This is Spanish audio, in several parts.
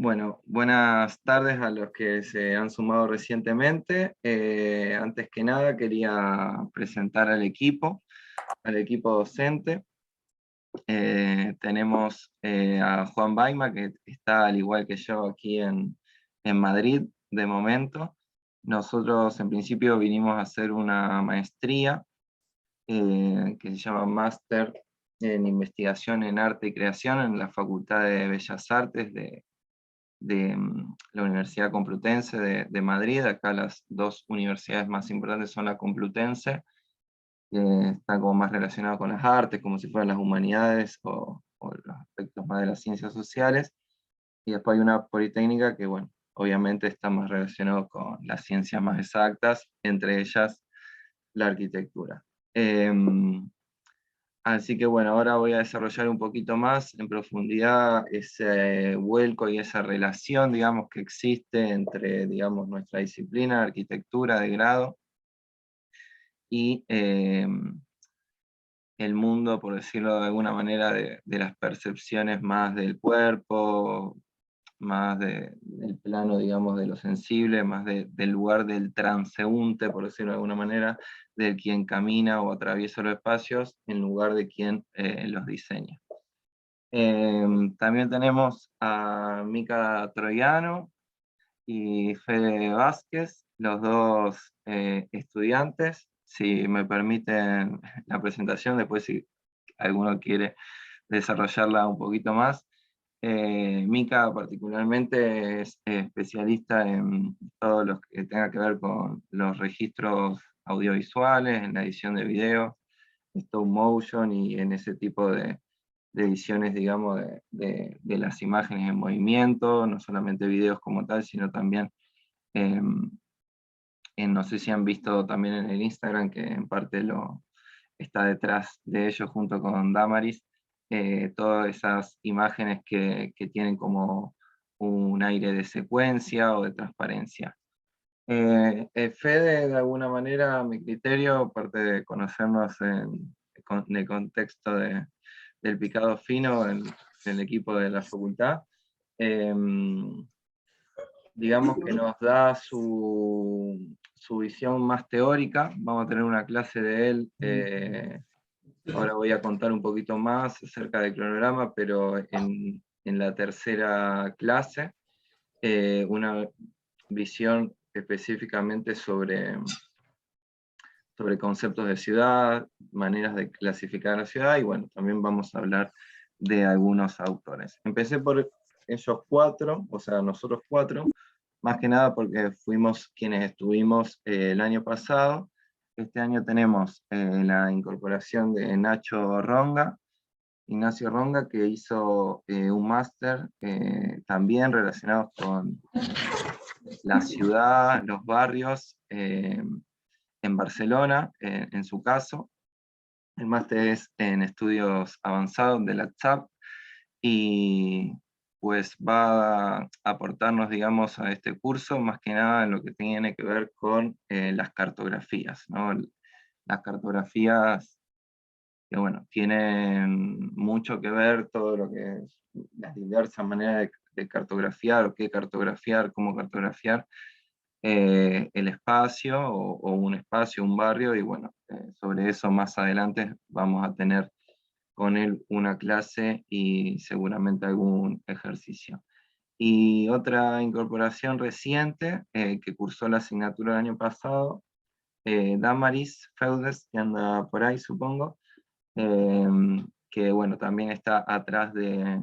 Bueno, buenas tardes a los que se han sumado recientemente. Antes que nada quería presentar al equipo docente. Tenemos a Juan Baima, que está al igual que yo aquí en Madrid de momento. Nosotros en principio vinimos a hacer una maestría que se llama Máster en Investigación en Arte y Creación en la Facultad de Bellas Artes de la Universidad Complutense de Madrid. Acá las dos universidades más importantes son la Complutense, que está como más relacionada con las artes, como si fueran las humanidades o los aspectos más de las ciencias sociales, y después hay una Politécnica que, bueno, obviamente está más relacionado con las ciencias más exactas, entre ellas la arquitectura. Así que bueno, ahora voy a desarrollar un poquito más en profundidad ese vuelco y esa relación, digamos, que existe entre, digamos, nuestra disciplina, arquitectura de grado, y el mundo, por decirlo de alguna manera, de las percepciones más del cuerpo, más del plano, digamos, de lo sensible, más del lugar del transeúnte, por decirlo de alguna manera, del quien camina o atraviesa los espacios, en lugar de quien los diseña. También tenemos a Mica Troiano y Fede Vázquez, los dos estudiantes. Si me permiten la presentación, después si alguno quiere desarrollarla un poquito más. Mica particularmente es especialista en todo lo que tenga que ver con los registros audiovisuales, en la edición de video, stop motion y en ese tipo de ediciones, digamos, de las imágenes en movimiento, no solamente videos como tal, sino también, no sé si han visto también en el Instagram, que en parte está detrás de ellos junto con Damaris, todas esas imágenes que tienen como un aire de secuencia o de transparencia. Fede, de alguna manera, a mi criterio, aparte de conocernos en el contexto del picado fino en el equipo de la facultad, digamos que nos da su visión más teórica. Vamos a tener una clase de él, ahora voy a contar un poquito más acerca del cronograma, pero en la tercera clase, una visión específicamente sobre conceptos de ciudad, maneras de clasificar la ciudad, y bueno, también vamos a hablar de algunos autores. Empecé por ellos cuatro, o sea, nosotros cuatro, más que nada porque fuimos quienes estuvimos el año pasado. Este año tenemos la incorporación de Ignacio Ronga, que hizo un máster también relacionado con la ciudad, los barrios, en Barcelona, en su caso. El máster es en estudios avanzados de la CHAP, y pues va a aportarnos, digamos, a este curso, más que nada en lo que tiene que ver con las cartografías, ¿no? Las cartografías que, bueno, tienen mucho que ver todo lo que es las diversas maneras de cartografiar, o qué cartografiar, cómo cartografiar el espacio o un espacio, un barrio, y bueno, sobre eso más adelante vamos a tener con él una clase y seguramente algún ejercicio. Y otra incorporación reciente que cursó la asignatura el año pasado, Damaris Feudes, que anda por ahí supongo, eh, que bueno, también está atrás de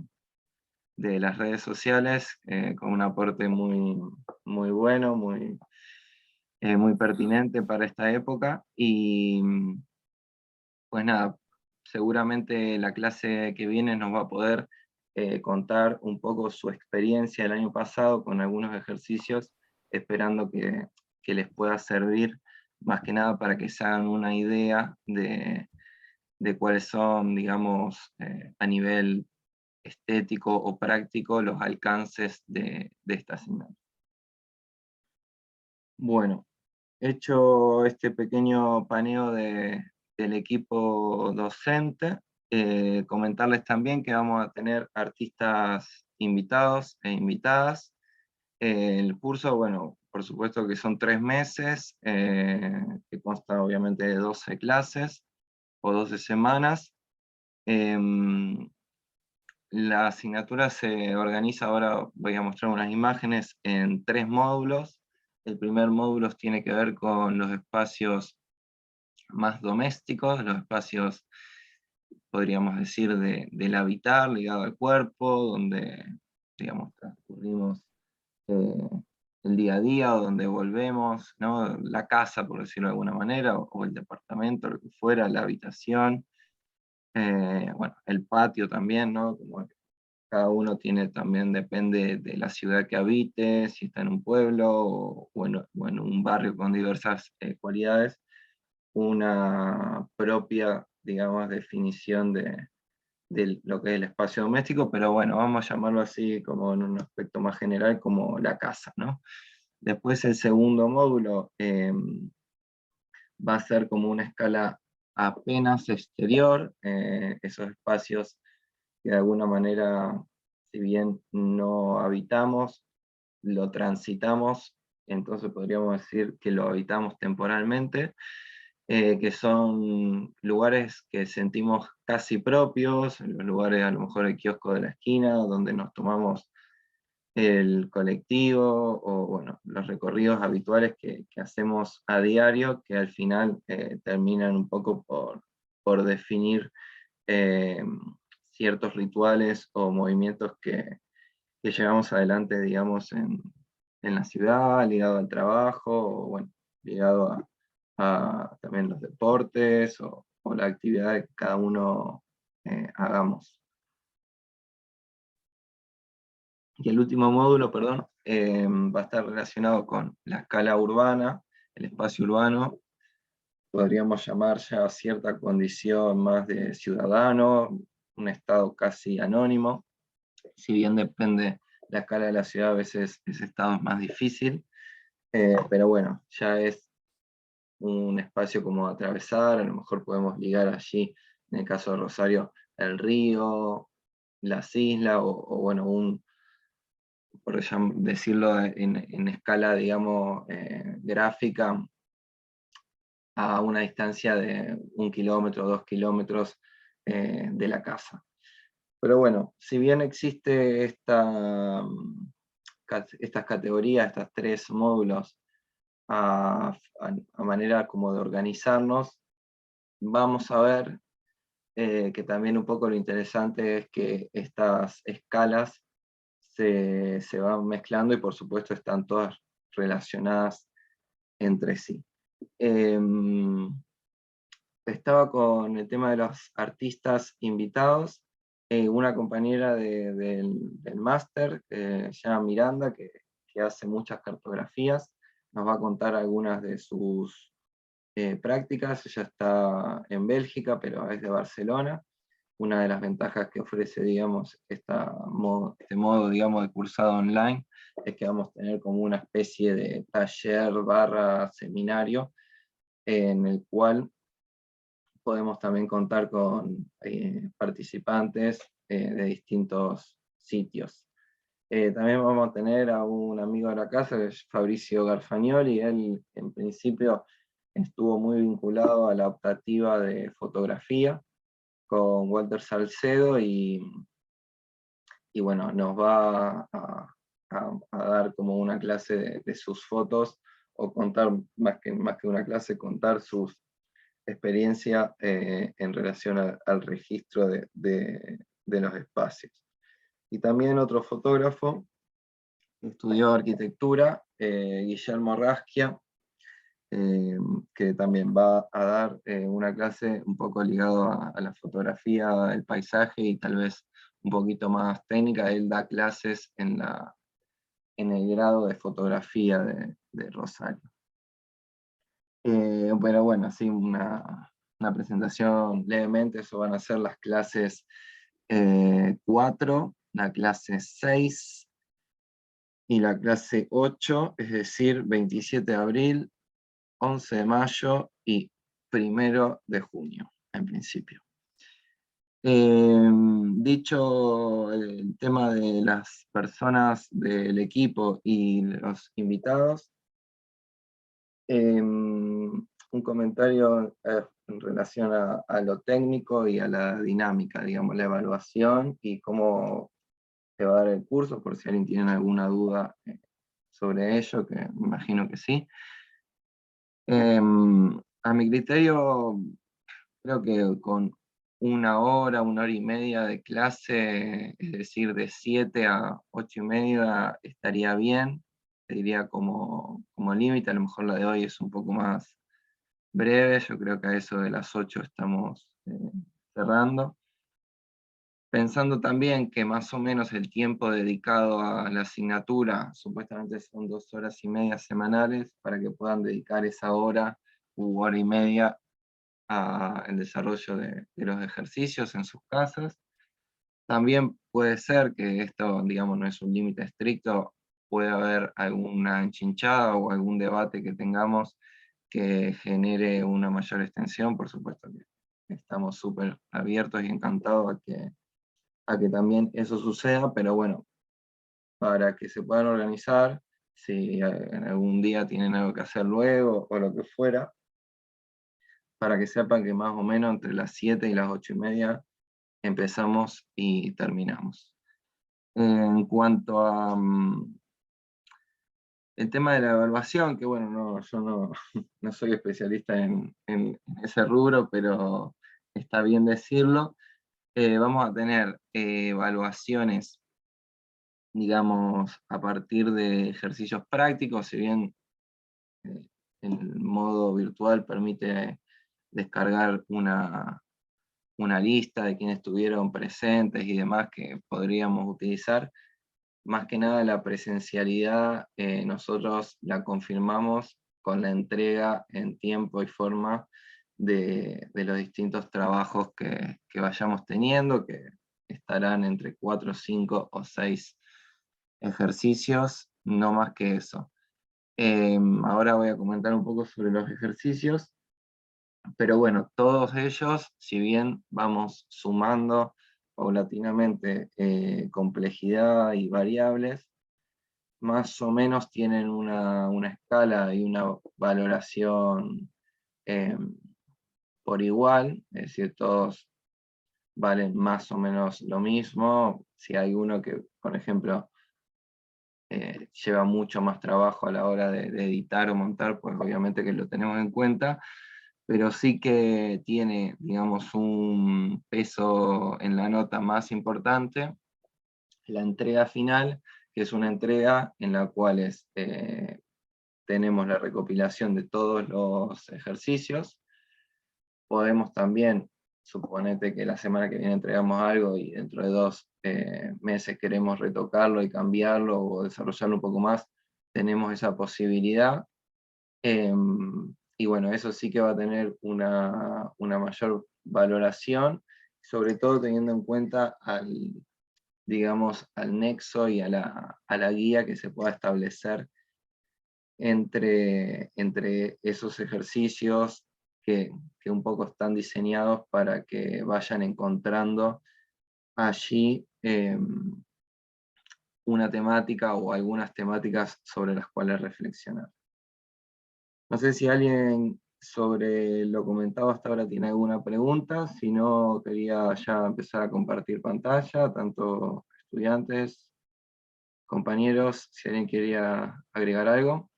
las redes sociales, con un aporte muy bueno, muy pertinente para esta época. Y pues nada, seguramente la clase que viene nos va a poder contar un poco su experiencia el año pasado con algunos ejercicios, esperando que les pueda servir más que nada para que se hagan una idea de cuáles son, digamos, a nivel estético o práctico, los alcances de esta asignatura. Bueno, hecho este pequeño paneo del equipo docente, comentarles también que vamos a tener artistas invitados e invitadas. El curso, bueno, por supuesto que son 3 meses, que consta obviamente de 12 clases o 12 semanas. La asignatura se organiza, ahora voy a mostrar unas imágenes, en 3 módulos. El primer módulo tiene que ver con los espacios más domésticos, los espacios, podríamos decir, del habitar, ligado al cuerpo, donde, digamos, transcurrimos el día a día, o donde volvemos, ¿no? La casa, por decirlo de alguna manera, o el departamento, lo que fuera, la habitación. Bueno, el patio también, ¿no? Como cada uno tiene también, depende de la ciudad que habite, si está en un pueblo o en un barrio con diversas cualidades, una propia, digamos, definición de lo que es el espacio doméstico, pero bueno, vamos a llamarlo así como en un aspecto más general, como la casa, ¿no? Después el segundo módulo va a ser como una escala apenas exterior, esos espacios que de alguna manera, si bien no habitamos, lo transitamos, entonces podríamos decir que lo habitamos temporalmente, que son lugares que sentimos casi propios, los lugares, a lo mejor el kiosco de la esquina, donde nos tomamos el colectivo, o bueno, los recorridos habituales que hacemos a diario, que al final terminan un poco por definir eh, ciertos rituales o movimientos que llevamos adelante, digamos, en la ciudad, ligado al trabajo, o bueno, ligado a también los deportes, o la actividad que cada uno hagamos. Y el último módulo, perdón, va a estar relacionado con la escala urbana, el espacio urbano, podríamos llamar ya cierta condición más de ciudadano, un estado casi anónimo, si bien depende la escala de la ciudad, a veces ese estado es más difícil, pero bueno, ya es un espacio como atravesar, a lo mejor podemos ligar allí, en el caso de Rosario, el río, las islas, o bueno, por decirlo en escala, digamos, gráfica, a una distancia de 1 kilómetro, 2 kilómetros de la casa. Pero bueno, si bien existe estas categorías, estos 3 módulos, a manera como de organizarnos, vamos a ver que también un poco lo interesante es que estas escalas se van mezclando, y por supuesto están todas relacionadas entre sí. Estaba con el tema de los artistas invitados, una compañera del máster, se llama Miranda, que hace muchas cartografías, nos va a contar algunas de sus prácticas. Ella está en Bélgica, pero es de Barcelona. Una de las ventajas que ofrece, digamos, este modo, digamos, de cursado online, es que vamos a tener como una especie de taller / seminario, en el cual podemos también contar con participantes de distintos sitios. También vamos a tener a un amigo de la casa, que es Fabricio Garfagnoli. Él en principio estuvo muy vinculado a la optativa de fotografía con Walter Salcedo, y bueno, nos va a dar como una clase de sus fotos, o contar, más que una clase, contar sus experiencia en relación al registro de los espacios. Y también otro fotógrafo que estudió arquitectura, Guillermo Rasquia, que también va a dar una clase un poco ligado a la fotografía, el paisaje, y tal vez un poquito más técnica. Él da clases en el grado de fotografía de Rosario. Pero bueno, así una presentación levemente. Eso van a ser las clases 4, la clase 6 y la clase 8, es decir, 27 de abril, 11 de mayo y 1 de junio, en principio. Dicho el tema de las personas del equipo y los invitados, un comentario en relación a lo técnico y a la dinámica, digamos, la evaluación y cómo se va a dar el curso, por si alguien tiene alguna duda sobre ello, que me imagino que sí. A mi criterio, creo que con una hora y media de clase, es decir, de 7 a 8 y media, estaría bien. Te diría como límite, a lo mejor la de hoy es un poco más breve, yo creo que a eso de las 8 estamos cerrando. Pensando también que más o menos el tiempo dedicado a la asignatura, supuestamente son 2 horas y media semanales, para que puedan dedicar esa hora u hora y media al desarrollo de los ejercicios en sus casas. También puede ser que esto, digamos, no es un límite estricto, puede haber alguna enchinchada o algún debate que tengamos que genere una mayor extensión. Por supuesto que estamos súper abiertos y encantados a que también eso suceda, pero bueno, para que se puedan organizar, si en algún día tienen algo que hacer luego o lo que fuera, para que sepan que más o menos entre las 7 y las 8 y media empezamos y terminamos. En cuanto a el tema de la evaluación, que bueno, yo no, no soy especialista en ese rubro, pero está bien decirlo, vamos a tener evaluaciones, digamos, a partir de ejercicios prácticos, si bien el modo virtual permite descargar una lista de quienes estuvieron presentes y demás que podríamos utilizar. Más que nada la presencialidad, nosotros la confirmamos con la entrega en tiempo y forma de los distintos trabajos que vayamos teniendo, que estarán entre 4, 5 o 6 ejercicios, no más que eso. Ahora voy a comentar un poco sobre los ejercicios, pero bueno, todos ellos, si bien vamos sumando paulatinamente complejidad y variables, más o menos tienen una escala y una valoración eh, por igual, es decir, todos valen más o menos lo mismo. Si hay uno que, por ejemplo, lleva mucho más trabajo a la hora de editar o montar, pues obviamente que lo tenemos en cuenta, pero sí que tiene, digamos, un peso en la nota más importante, la entrega final, que es una entrega en la cual tenemos la recopilación de todos los ejercicios. Podemos también, suponete que la semana que viene entregamos algo y dentro de 2 meses queremos retocarlo y cambiarlo o desarrollarlo un poco más, tenemos esa posibilidad. Y bueno, eso sí que va a tener una mayor valoración, sobre todo teniendo en cuenta digamos, al nexo y a la guía que se pueda establecer entre esos ejercicios que un poco están diseñados para que vayan encontrando allí una temática o algunas temáticas sobre las cuales reflexionar. No sé si alguien sobre lo comentado hasta ahora tiene alguna pregunta, si no quería ya empezar a compartir pantalla, tanto estudiantes, compañeros, si alguien quería agregar algo.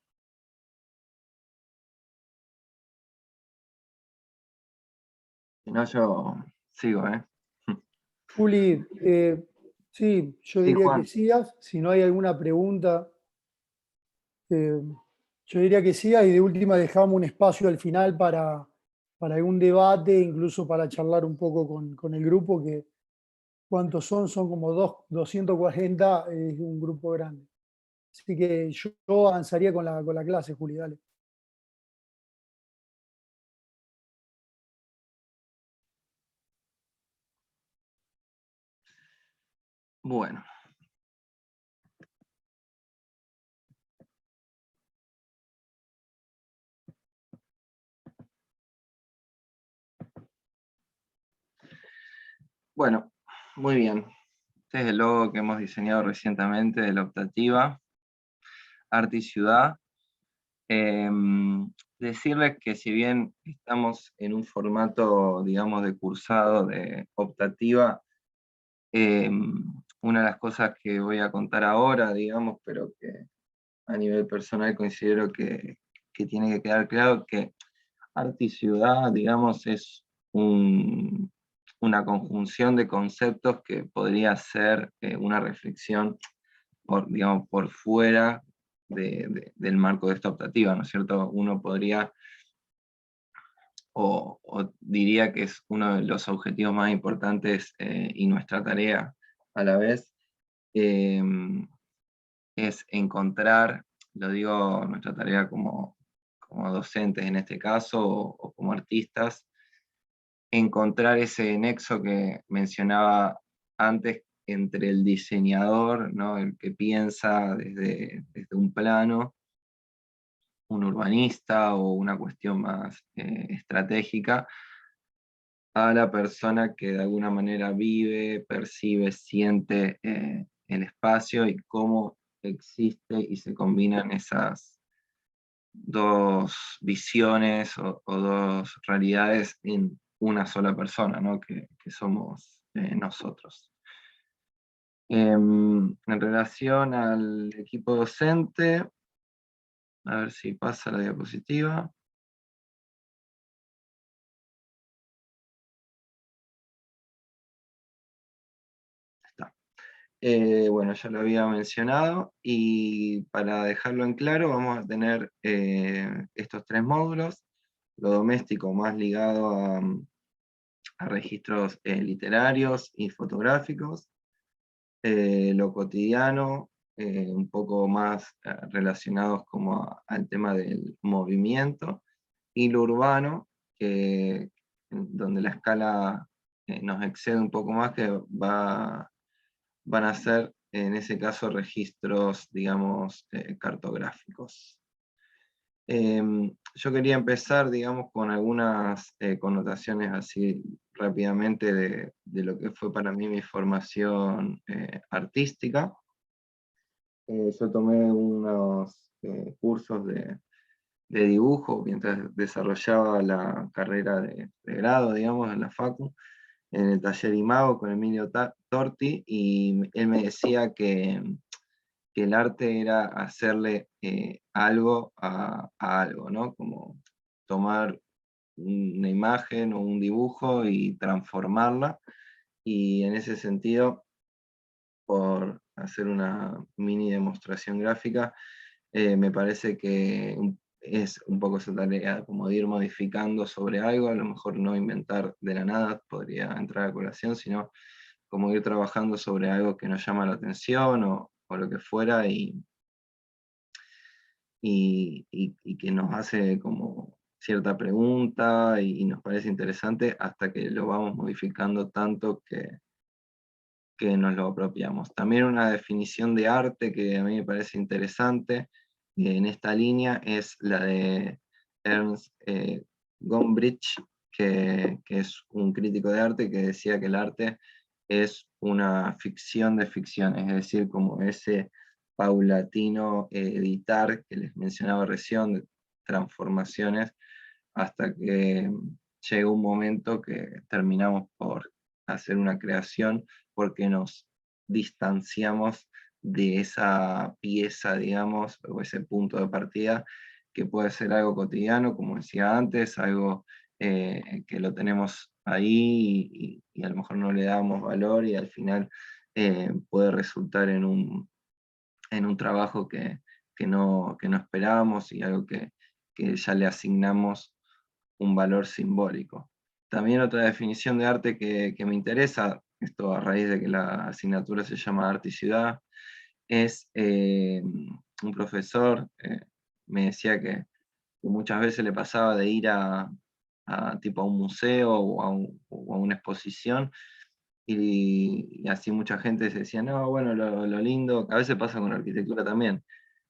Si no, yo sigo, ¿eh? Juli, sí, yo Sí, diría que Juan. sigas. Si no hay alguna pregunta, eh, yo diría que sigas y de última dejamos un espacio al final para algún debate, incluso para charlar un poco con el grupo, que ¿cuántos son? Son como 240, es un grupo grande. Así que yo avanzaría con la clase, Juli, dale. Bueno. Bueno, muy bien. Este es el logo que hemos diseñado recientemente de la optativa, Arte y Ciudad. Decirles que si bien estamos en un formato, digamos, de cursado de optativa, una de las cosas que voy a contar ahora, digamos, pero que a nivel personal considero que tiene que quedar claro, que Arte y Ciudad, digamos, es una conjunción de conceptos que podría ser una reflexión digamos, por fuera del marco de esta optativa, ¿no es cierto? Uno podría, o diría que es uno de los objetivos más importantes y nuestra tarea a la vez, eh, es encontrar, lo digo, nuestra tarea como docentes en este caso, o como artistas, encontrar ese nexo que mencionaba antes entre el diseñador, ¿no? El que piensa desde un plano, un urbanista o una cuestión más estratégica, a la persona que de alguna manera vive, percibe, siente el espacio y cómo existe y se combinan esas dos visiones o dos realidades en una sola persona, ¿no? que somos nosotros. En relación al equipo docente, a ver si pasa la diapositiva. Está. Bueno, ya lo había mencionado, y para dejarlo en claro, vamos a tener estos tres módulos: lo doméstico más ligado a registros literarios y fotográficos, lo cotidiano, un poco más relacionados como al tema del movimiento, y lo urbano, donde la escala nos excede un poco más, que van a ser en ese caso registros, digamos, cartográficos. Yo quería empezar, digamos, con algunas connotaciones así rápidamente de lo que fue para mí mi formación artística. Yo tomé unos cursos de dibujo mientras desarrollaba la carrera de grado, digamos, en la Facu, en el taller Imago con Emilio Torti, y él me decía que el arte era hacerle algo a algo, ¿no? Como tomar una imagen o un dibujo y transformarla, y en ese sentido, por hacer una mini demostración gráfica, me parece que es un poco esa tarea como de ir modificando sobre algo, a lo mejor no inventar de la nada, podría entrar a colación, sino como ir trabajando sobre algo que nos llama la atención o lo que fuera, y que nos hace como cierta pregunta y nos parece interesante, hasta que lo vamos modificando tanto que nos lo apropiamos. También una definición de arte que a mí me parece interesante en esta línea es la de Ernst Gombrich, que es un crítico de arte, que decía que el arte es una ficción de ficciones, es decir, como ese paulatino editar que les mencionaba recién, de transformaciones, hasta que llega un momento que terminamos por hacer una creación, porque nos distanciamos de esa pieza, digamos, o ese punto de partida, que puede ser algo cotidiano, como decía antes, algo que lo tenemos ahí y a lo mejor no le damos valor, y al final puede resultar en un trabajo que no esperábamos, y algo que ya le asignamos un valor simbólico. También otra definición de arte que me interesa, esto a raíz de que la asignatura se llama Arte y Ciudad, es un profesor, me decía que muchas veces le pasaba de ir tipo a un museo o a una exposición, y así mucha gente se decía, no, bueno, lo lindo, a veces pasa con la arquitectura también,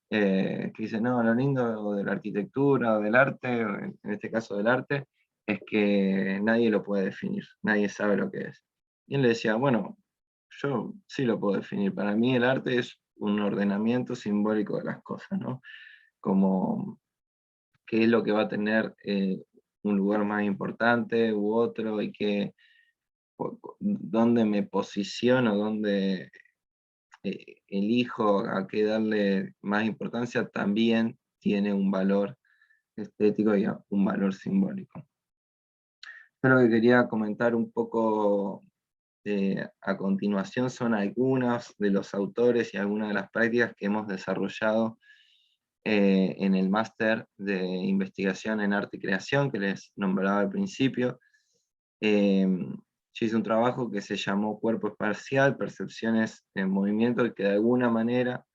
que dice, no, lo lindo de la arquitectura o del arte, o en este caso del arte, es que nadie lo puede definir, nadie sabe lo que es. Y él le decía, bueno, yo sí lo puedo definir. Para mí el arte es un ordenamiento simbólico de las cosas, ¿no? Como qué es lo que va a tener un lugar más importante u otro, y dónde me posiciono, dónde elijo a qué darle más importancia, también tiene un valor estético y un valor simbólico. Yo lo que quería comentar un poco a continuación son algunos de los autores y algunas de las prácticas que hemos desarrollado en el máster de investigación en arte y creación que les nombraba al principio. Yo hice un trabajo que se llamó Cuerpo Espacial, Percepciones en Movimiento, y que de alguna manera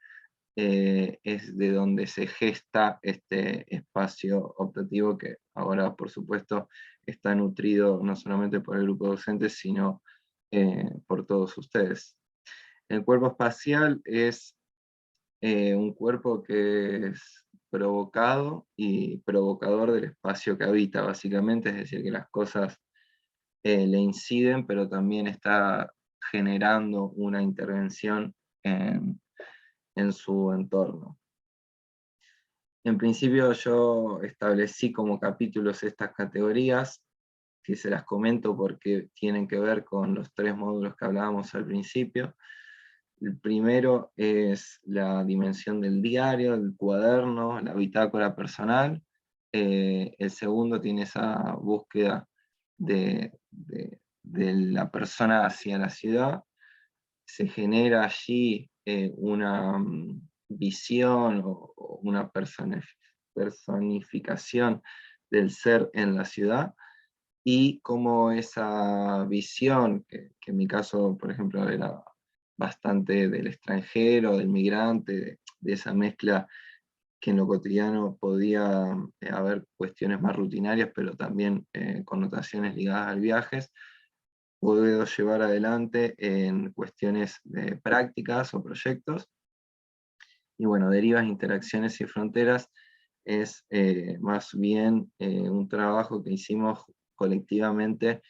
es de donde se gesta este espacio optativo, que ahora, por supuesto, está nutrido no solamente por el grupo docente, sino por todos ustedes. El cuerpo espacial es un cuerpo que es provocado y provocador del espacio que habita, básicamente, es decir, que las cosas le inciden, pero también está generando una intervención en su entorno. En principio yo establecí como capítulos estas categorías, que se las comento porque tienen que ver con los 3 módulos que hablábamos al principio. El primero es la dimensión del diario, el cuaderno, la bitácora personal. El segundo tiene esa búsqueda de la persona hacia la ciudad. Se genera allí una visión o una personificación del ser en la ciudad, y cómo esa visión, que en mi caso, por ejemplo, era bastante del extranjero, del migrante, de esa mezcla que en lo cotidiano podía haber cuestiones más rutinarias, pero también connotaciones ligadas al viajes, puedo llevar adelante en cuestiones de prácticas o proyectos. Y bueno, derivas, interacciones y fronteras es más bien un trabajo que hicimos colectivamente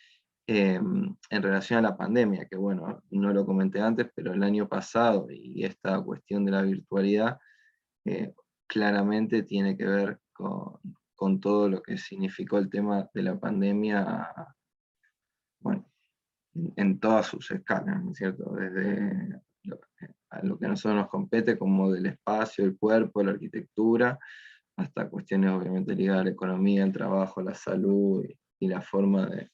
en relación a la pandemia, que bueno, no lo comenté antes, pero el año pasado y esta cuestión de la virtualidad claramente tiene que ver con todo lo que significó el tema de la pandemia, bueno, en todas sus escalas, ¿no es cierto? Desde a lo que a nosotros nos compete, como del espacio, el cuerpo, la arquitectura, hasta cuestiones obviamente ligadas a la economía, el trabajo, la salud y la forma de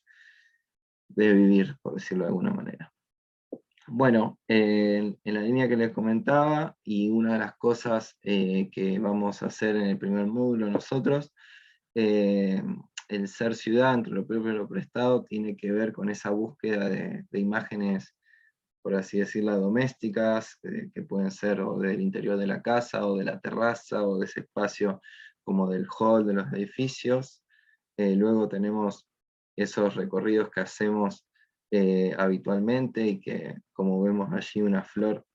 vivir, por decirlo de alguna manera. Bueno, en la línea que les comentaba, y una de las cosas que vamos a hacer en el primer módulo nosotros, el ser ciudad, entre lo propio y lo prestado, tiene que ver con esa búsqueda de imágenes, por así decirlo, domésticas, que pueden ser o del interior de la casa, o de la terraza, o de ese espacio como del hall de los edificios. Luego tenemos esos recorridos que hacemos habitualmente, y que, como vemos allí una flor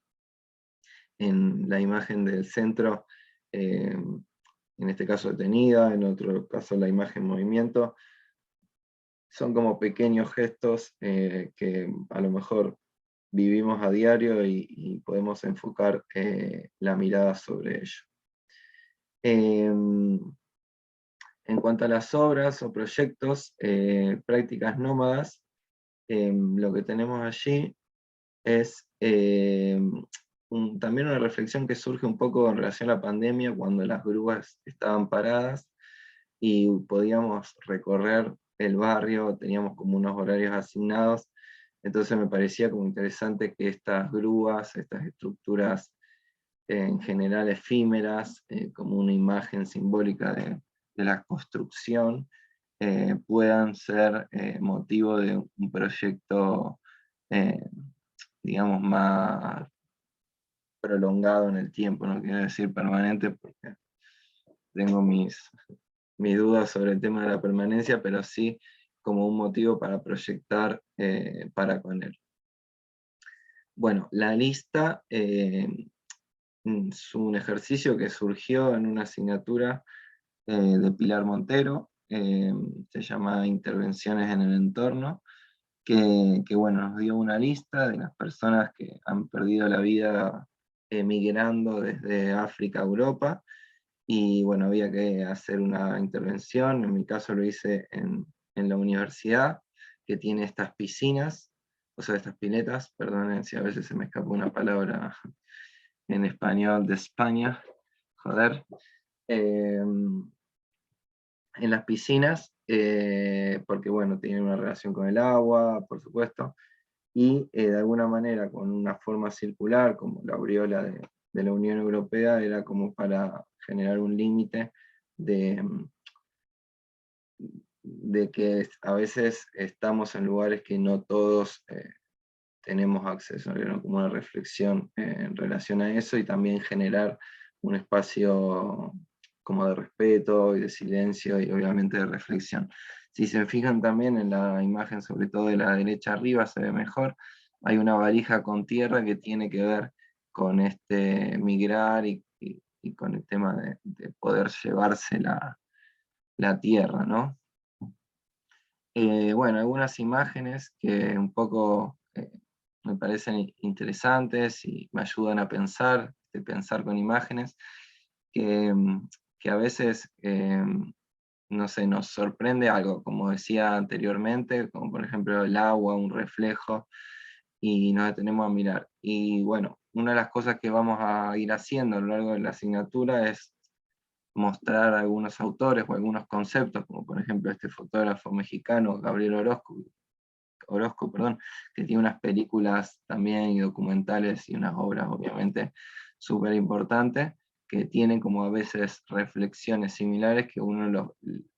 en la imagen del centro, en este caso detenida, en otro caso la imagen en movimiento, son como pequeños gestos que a lo mejor vivimos a diario y podemos enfocar la mirada sobre ello. En cuanto a las obras o proyectos, prácticas nómadas, lo que tenemos allí es también una reflexión que surge un poco en relación a la pandemia, cuando las grúas estaban paradas y podíamos recorrer el barrio, teníamos como unos horarios asignados. Entonces me parecía como interesante que estas grúas, estas estructuras en general efímeras, como una imagen simbólica de la construcción, puedan ser motivo de un proyecto, digamos, más prolongado en el tiempo. No quiero decir permanente, porque tengo mis dudas sobre el tema de la permanencia, pero sí como un motivo para proyectar para con él. Bueno, la lista es un ejercicio que surgió en una asignatura de Pilar Montero, se llama Intervenciones en el Entorno, bueno, nos dio una lista de las personas que han perdido la vida emigrando desde África a Europa, y bueno, había que hacer una intervención. En mi caso lo hice en la universidad, que tiene estas piscinas, o sea, estas piletas, perdonen si a veces se me escapa una palabra en español de España, joder. En las piscinas, porque bueno, tienen una relación con el agua, por supuesto, y de alguna manera con una forma circular, como la aureola de la Unión Europea, era como para generar un límite de, de que a veces estamos en lugares que no todos tenemos acceso. Era como una reflexión en relación a eso, y también generar un espacio como de respeto y de silencio y obviamente de reflexión. Si se fijan también en la imagen, sobre todo de la derecha arriba, se ve mejor, hay una valija con tierra que tiene que ver con este migrar y con el tema de poder llevarse la tierra, ¿no? Bueno, algunas imágenes que un poco me parecen interesantes y me ayudan a pensar, pensar con imágenes, que, que a veces, no sé, nos sorprende algo, como decía anteriormente, como por ejemplo el agua, un reflejo, y nos detenemos a mirar. Y bueno, una de las cosas que vamos a ir haciendo a lo largo de la asignatura es mostrar algunos autores o algunos conceptos, como por ejemplo este fotógrafo mexicano, Gabriel Orozco, perdón, que tiene unas películas también y documentales y unas obras obviamente súper importantes, que tienen como a veces reflexiones similares que uno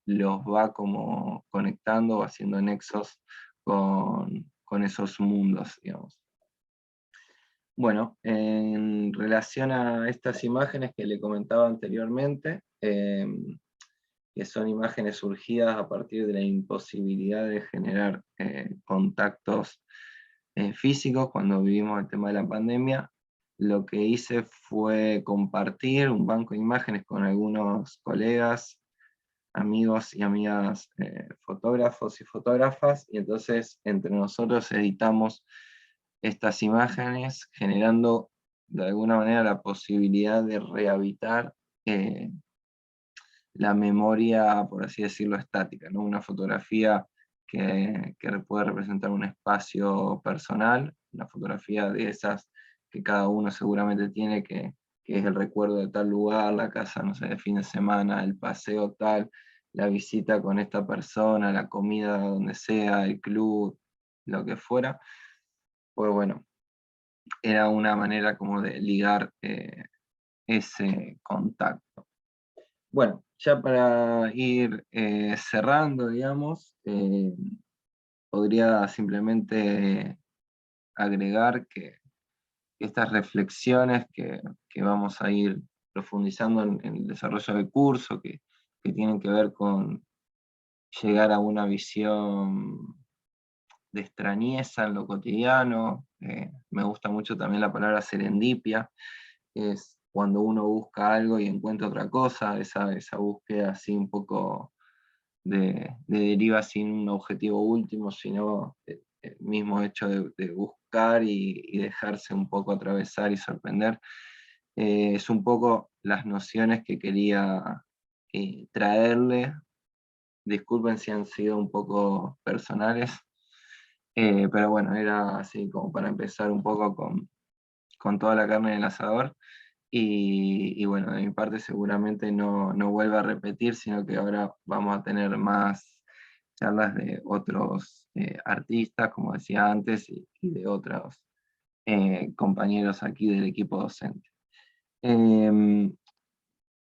los va como conectando o haciendo nexos con esos mundos, digamos. Bueno, en relación a estas imágenes que le comentaba anteriormente, que son imágenes surgidas a partir de la imposibilidad de generar contactos físicos cuando vivimos el tema de la pandemia, lo que hice fue compartir un banco de imágenes con algunos colegas, amigos y amigas fotógrafos y fotógrafas, y entonces entre nosotros editamos estas imágenes, generando de alguna manera la posibilidad de rehabilitar la memoria, por así decirlo, estática, ¿no? Una fotografía que puede representar un espacio personal, una fotografía de esas que cada uno seguramente tiene, que es el recuerdo de tal lugar, la casa, no sé, de fin de semana, el paseo tal, la visita con esta persona, la comida donde sea, el club, lo que fuera. Pues bueno, era una manera como de ligar ese contacto. Bueno, ya para ir cerrando, digamos, podría simplemente agregar que estas reflexiones que vamos a ir profundizando en el desarrollo del curso, que tienen que ver con llegar a una visión de extrañeza en lo cotidiano. Me gusta mucho también la palabra serendipia, que es cuando uno busca algo y encuentra otra cosa, esa búsqueda así un poco de deriva sin un objetivo último, sino el mismo hecho de buscar y dejarse un poco atravesar y sorprender. Es un poco las nociones que quería traerle. Disculpen si han sido un poco personales, pero bueno, era así como para empezar un poco con toda la carne del asador. Y bueno, de mi parte seguramente no vuelva a repetir, sino que ahora vamos a tener más charlas de otros artistas, como decía antes, y de otros compañeros aquí del equipo docente. Em,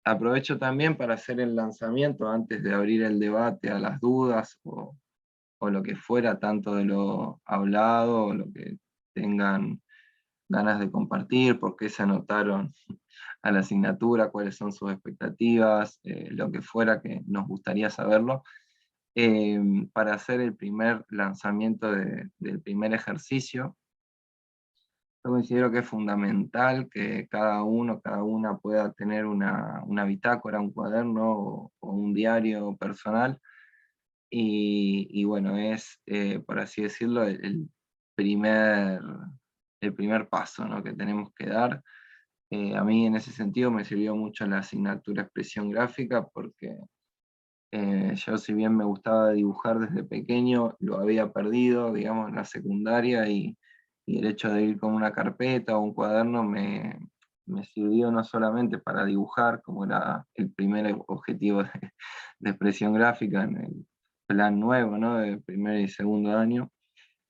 Aprovecho también para hacer el lanzamiento antes de abrir el debate a las dudas o lo que fuera, tanto de lo hablado o lo que tengan ganas de compartir, por qué se anotaron a la asignatura, cuáles son sus expectativas, lo que fuera que nos gustaría saberlo, para hacer el primer lanzamiento del primer ejercicio. Yo considero que es fundamental que cada uno, cada una pueda tener una bitácora, un cuaderno o un diario personal, y bueno, es, por así decirlo, primer, el primer paso, ¿no?, que tenemos que dar. A mí en ese sentido me sirvió mucho la asignatura expresión gráfica porque yo, si bien me gustaba dibujar desde pequeño, lo había perdido, digamos, en la secundaria, y el hecho de ir con una carpeta o un cuaderno me sirvió no solamente para dibujar, como era el primer objetivo de expresión gráfica en el plan nuevo, ¿no?, de primer y segundo año,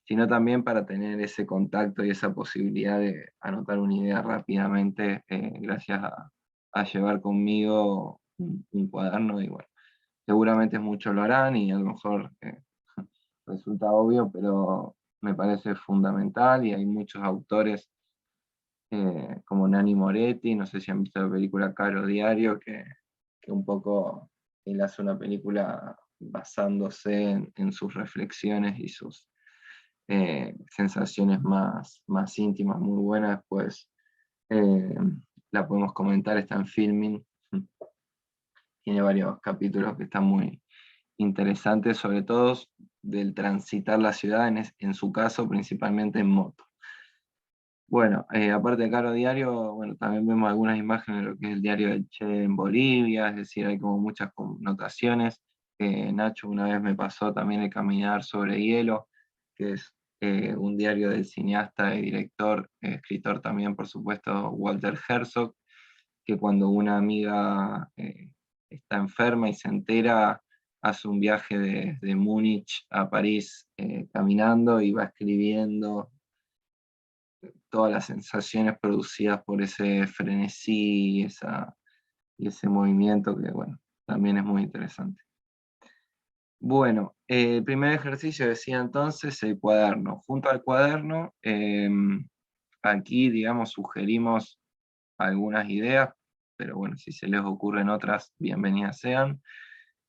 sino también para tener ese contacto y esa posibilidad de anotar una idea rápidamente, gracias a llevar conmigo un cuaderno. Y bueno, seguramente muchos lo harán y a lo mejor resulta obvio, pero me parece fundamental, y hay muchos autores como Nanni Moretti, no sé si han visto la película Caro Diario, que un poco él hace una película basándose en sus reflexiones y sus sensaciones más íntimas, muy buenas. Después la podemos comentar, está en Filming, tiene varios capítulos que están muy interesantes, sobre todo del transitar la ciudad, en su caso principalmente en moto. Bueno, aparte de Caro Diario, bueno, también vemos algunas imágenes de lo que es el diario del Che en Bolivia, es decir, hay como muchas connotaciones. Nacho una vez me pasó también el Caminar sobre Hielo, que es un diario del cineasta y director, escritor también, por supuesto, Walter Herzog, que cuando una amiga está enferma y se entera, hace un viaje de Múnich a París caminando, y va escribiendo todas las sensaciones producidas por ese frenesí y ese movimiento, que bueno, también es muy interesante. Bueno, el primer ejercicio, decía entonces, el cuaderno. Junto al cuaderno, aquí, digamos, sugerimos algunas ideas, pero bueno, si se les ocurren otras, bienvenidas sean.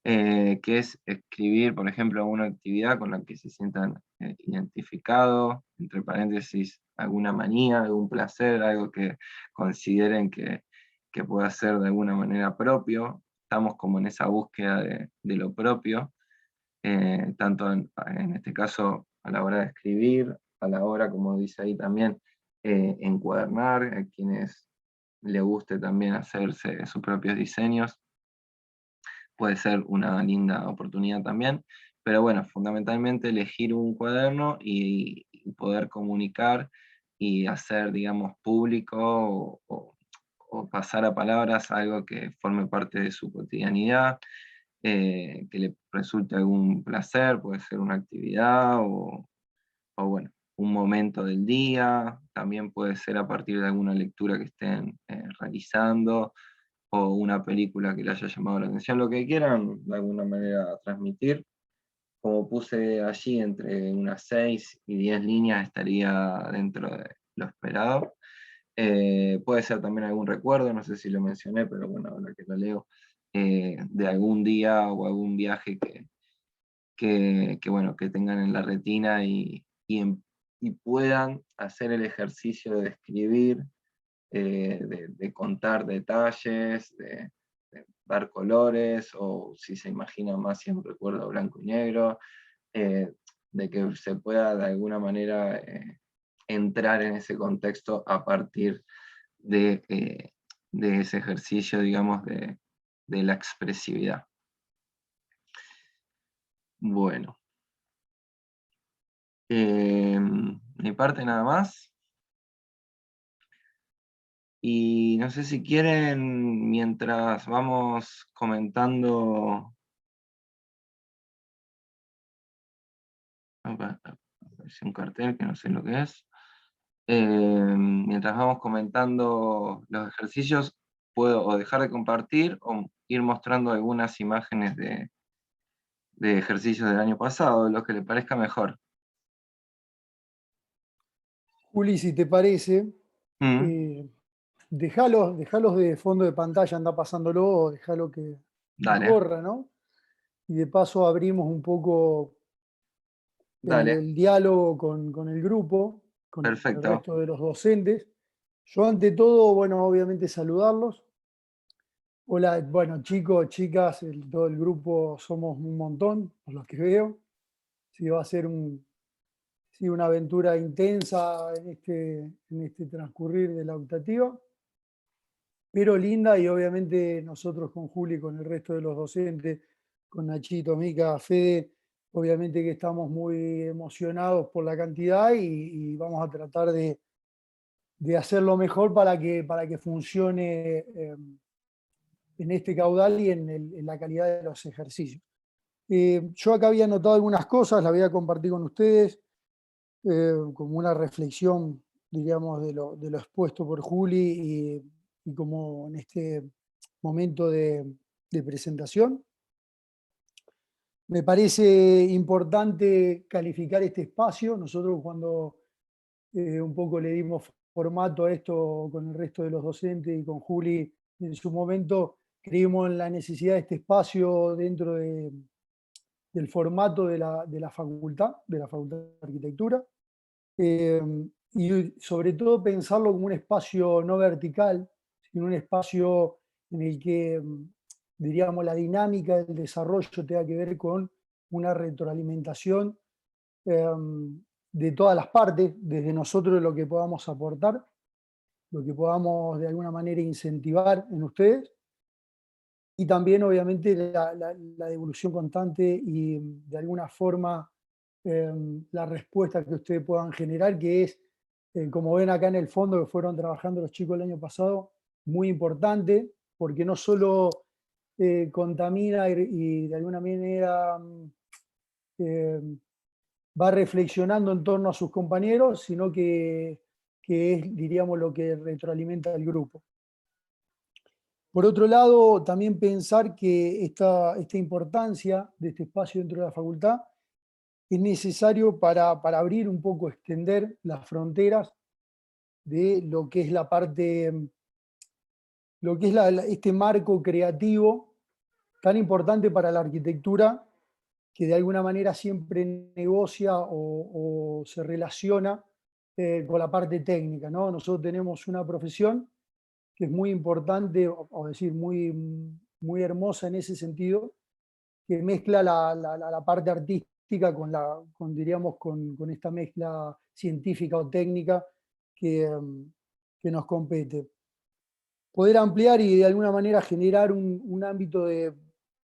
Que es escribir, por ejemplo, alguna actividad con la que se sientan identificados, entre paréntesis, alguna manía, algún placer, algo que consideren que pueda ser de alguna manera propio. Estamos como en esa búsqueda de lo propio, tanto en este caso a la hora de escribir, a la hora, como dice ahí también, encuadernar, a quienes le guste también hacerse sus propios diseños, puede ser una linda oportunidad también. Pero bueno, fundamentalmente elegir un cuaderno y poder comunicar y hacer, digamos, público o pasar a palabras algo que forme parte de su cotidianidad, que le resulte algún placer, puede ser una actividad o bueno, un momento del día, también puede ser a partir de alguna lectura que estén realizando, o una película que le haya llamado la atención, lo que quieran de alguna manera transmitir. Como puse allí, entre unas 6 y 10 líneas estaría dentro de lo esperado. Puede ser también algún recuerdo, no sé si lo mencioné, pero bueno, ahora que lo leo, de algún día o algún viaje bueno, que tengan en la retina, y puedan hacer el ejercicio de describir, de contar detalles, de dar colores, o si se imaginan más, si es un recuerdo blanco y negro, eh, de que se pueda de alguna manera entrar en ese contexto a partir de ese ejercicio, digamos, de la expresividad. Bueno, mi parte nada más. Y no sé si quieren, mientras vamos comentando, apareció un cartel que no sé lo que es. Mientras vamos comentando los ejercicios, puedo o dejar de compartir o ir mostrando algunas imágenes de ejercicios del año pasado, lo que le parezca mejor. Juli, si te parece, Mm, eh, dejalos de fondo de pantalla, anda pasándolo, o dejalo que dale, corra, ¿no? Y de paso abrimos un poco dale, el diálogo con el grupo, con el perfecto. resto de los docentes. Yo ante todo, bueno, obviamente saludarlos, Hola, bueno, chicos, chicas, todo el grupo somos un montón, por lo que veo. Sí, va a ser sí, una aventura intensa en este transcurrir de la optativa, pero linda, y obviamente nosotros con Juli, con el resto de los docentes, con Nachito, Mica, Fede, obviamente que estamos muy emocionados por la cantidad y vamos a tratar de hacerlo mejor para que funcione en este caudal y en la calidad de los ejercicios. Yo acá había anotado algunas cosas, las voy a compartir con ustedes, como una reflexión, diríamos, de lo expuesto por Juli y como en este momento de presentación. Me parece importante calificar este espacio. Nosotros cuando un poco le dimos formato a esto con el resto de los docentes y con Juli en su momento, creímos en la necesidad de este espacio dentro del formato de la Facultad de Arquitectura, eh, y sobre todo pensarlo como un espacio no vertical, sino un espacio en el que, diríamos, la dinámica del desarrollo tenga que ver con una retroalimentación eh, de todas las partes, desde nosotros lo que podamos aportar, lo que podamos de alguna manera incentivar en ustedes, y también obviamente la devolución constante y de alguna forma la respuesta que ustedes puedan generar, que es, como ven acá en el fondo que fueron trabajando los chicos el año pasado, muy importante, porque no solo contamina y de alguna manera eh, va reflexionando en torno a sus compañeros, sino que es, diríamos, lo que retroalimenta al grupo. Por otro lado, también pensar que esta importancia de este espacio dentro de la facultad es necesario para abrir un poco, extender las fronteras de lo que es la parte, lo que es este marco creativo tan importante para la arquitectura, que de alguna manera siempre negocia o se relaciona con la parte técnica, ¿no? Nosotros tenemos una profesión que es muy importante, o decir, muy hermosa en ese sentido, que mezcla la parte artística diríamos, con esta mezcla científica o técnica que nos compete. Poder ampliar y de alguna manera generar un ámbito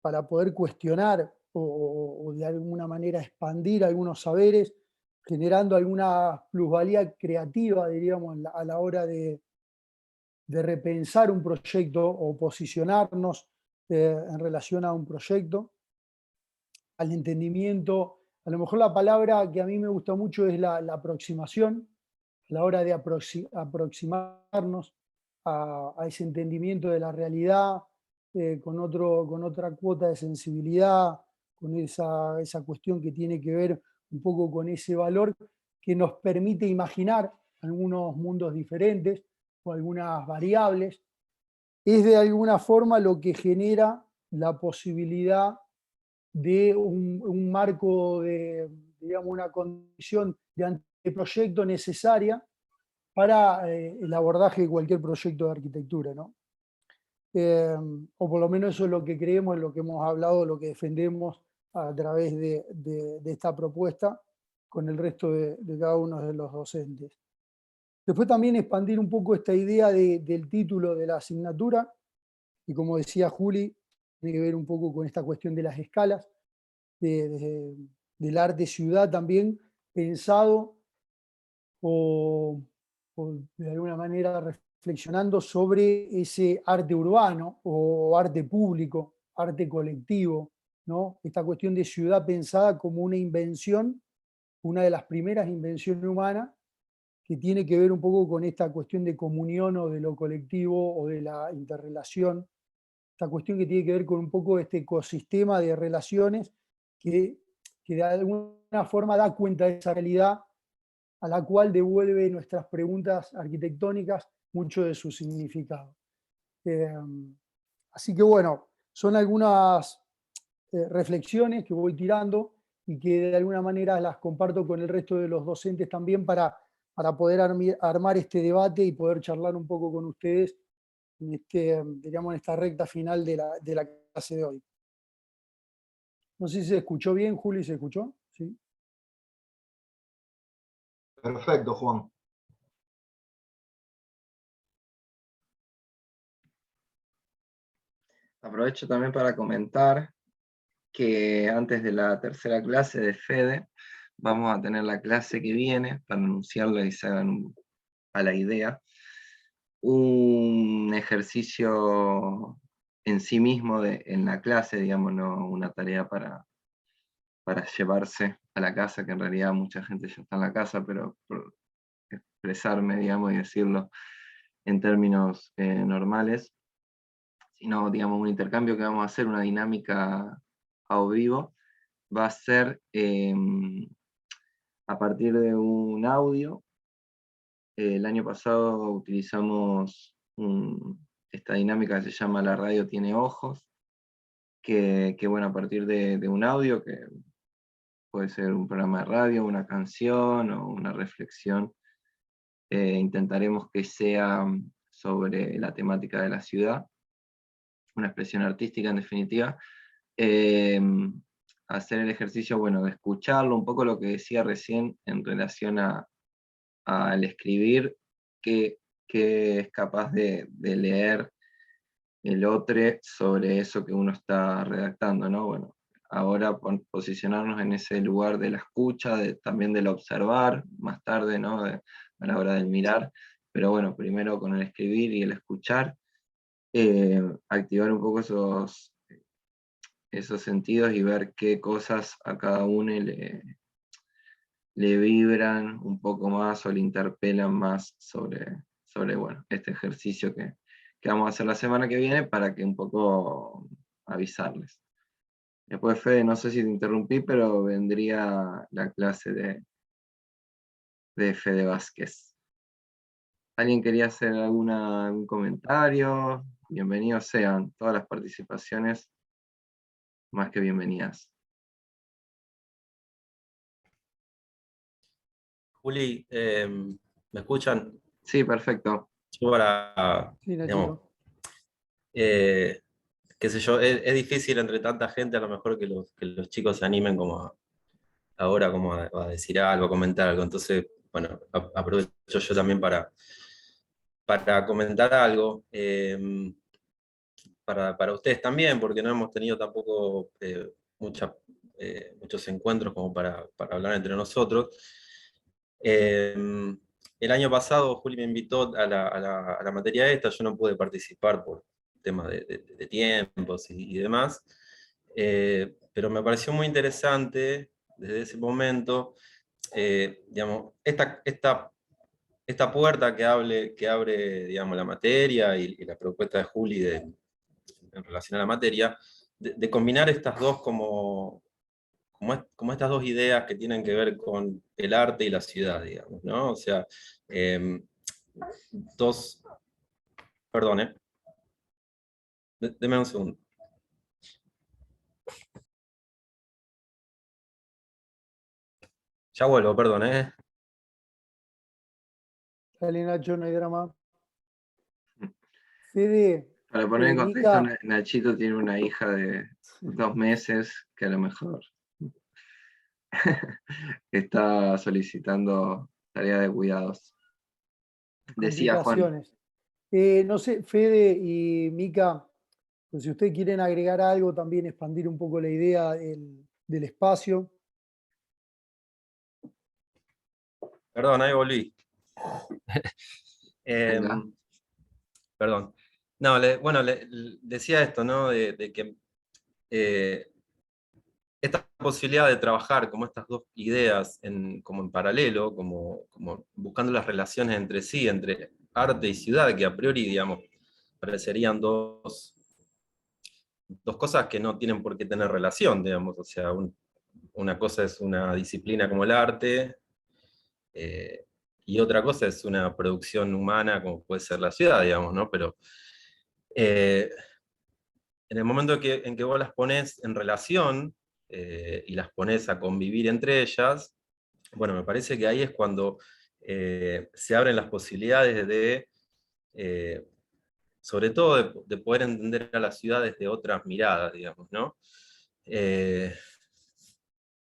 para poder cuestionar o de alguna manera expandir algunos saberes, generando alguna plusvalía creativa, diríamos, a la hora de repensar un proyecto o posicionarnos en relación a un proyecto, al entendimiento. A lo mejor la palabra que a mí me gusta mucho es la aproximación, a la hora de aproximarnos a ese entendimiento de la realidad, con otra cuota de sensibilidad, con esa cuestión que tiene que ver un poco con ese valor que nos permite imaginar algunos mundos diferentes o algunas variables, es de alguna forma lo que genera la posibilidad de un marco digamos, una condición de anteproyecto necesaria para el abordaje de cualquier proyecto de arquitectura, ¿no? O por lo menos eso es lo que creemos, lo que hemos hablado, lo que defendemos a través de esta propuesta con el resto de cada uno de los docentes. Después también expandir un poco esta idea del título de la asignatura, y como decía Juli, tiene que ver un poco con esta cuestión de las escalas, del arte ciudad también, pensado o, o de alguna manera reflexionando sobre ese arte urbano o arte público, arte colectivo, ¿no? Esta cuestión de ciudad pensada como una invención, una de las primeras invenciones humanas, que tiene que ver un poco con esta cuestión de comunión o de lo colectivo o de la interrelación, esta cuestión que tiene que ver con un poco este ecosistema de relaciones que, que de alguna forma da cuenta de esa realidad a la cual devuelve nuestras preguntas arquitectónicas mucho de su significado. Eh, Así que bueno, son algunas reflexiones que voy tirando y que de alguna manera las comparto con el resto de los docentes también para poder armar este debate y poder charlar un poco con ustedes digamos, en esta recta final de la clase de hoy. No sé si se escuchó bien, Juli, ¿se escuchó? ¿Sí? Perfecto, Juan. Aprovecho también para comentar que antes de la tercera clase de Fede, vamos a tener la clase que viene, para anunciarla y se hagan a la idea, un ejercicio en sí mismo en la clase, digamos, no una tarea para llevarse a la casa, que en realidad mucha gente ya está en la casa, pero por expresarme, digamos, y decirlo en términos normales, sino, digamos, un intercambio que vamos a hacer, una dinámica a vivo, va a ser a partir de un audio. El año pasado utilizamos esta dinámica que se llama La radio tiene ojos, que bueno, a partir de un audio, que puede ser un programa de radio, una canción o una reflexión, intentaremos que sea sobre la temática de la ciudad, una expresión artística en definitiva. Hacer el ejercicio, bueno, de escucharlo, un poco lo que decía recién en relación al escribir, que es capaz de leer el otro sobre eso que uno está redactando, ¿no? Bueno, ahora posicionarnos en ese lugar de la escucha, también del observar, más tarde, ¿no? A la hora del mirar, pero bueno, primero con el escribir y el escuchar, activar un poco esos sentidos y ver qué cosas a cada uno le vibran un poco más o le interpelan más sobre bueno, este ejercicio que vamos a hacer la semana que viene para que un poco avisarles. Después, Fede, no sé si te interrumpí, pero vendría la clase de Fede Vázquez. ¿Alguien quería hacer algún comentario? Bienvenidos sean, todas las participaciones más que bienvenidas. Juli, ¿me escuchan? Sí, perfecto. Yo para, Sí, digamos, Nachito. qué sé yo, es difícil entre tanta gente a lo mejor que los chicos se animen ahora como a decir algo, a comentar algo. Entonces, bueno, aprovecho yo también para comentar algo. Para ustedes también, porque no hemos tenido tampoco muchos encuentros como para hablar entre nosotros. El año pasado Juli me invitó a la materia esta, yo no pude participar por temas de tiempos y demás, pero me pareció muy interesante desde ese momento, digamos, esta puerta que abre digamos, la materia y la propuesta de Juli en relación a la materia, de combinar estas dos como estas dos ideas que tienen que ver con el arte y la ciudad, digamos, ¿no? O sea, dos, perdón, deme un segundo. Ya vuelvo, perdón, Dale, Nacho, no hay drama. Fede, Para poner en contexto, Mica, Nachito tiene una hija de 2 meses que a lo mejor está solicitando tarea de cuidados. Decía Juan. complicaciones. No sé, Fede y Mica, pues si ustedes quieren agregar algo, también expandir un poco la idea del espacio. Perdón, ahí volví. Venga. Perdón. No, bueno, decía esto, ¿no? De que esta posibilidad de trabajar como estas dos ideas como en paralelo, como buscando las relaciones entre sí, entre arte y ciudad, que a priori, digamos, parecerían dos cosas que no tienen por qué tener relación, digamos. O sea, una cosa es una disciplina como el arte, y otra cosa es una producción humana como puede ser la ciudad, digamos, ¿no? Pero en el momento en que vos las pones en relación y las pones a convivir entre ellas, bueno, me parece que ahí es cuando se abren las posibilidades de sobre todo de poder entender a la ciudad desde otras miradas, digamos, ¿no?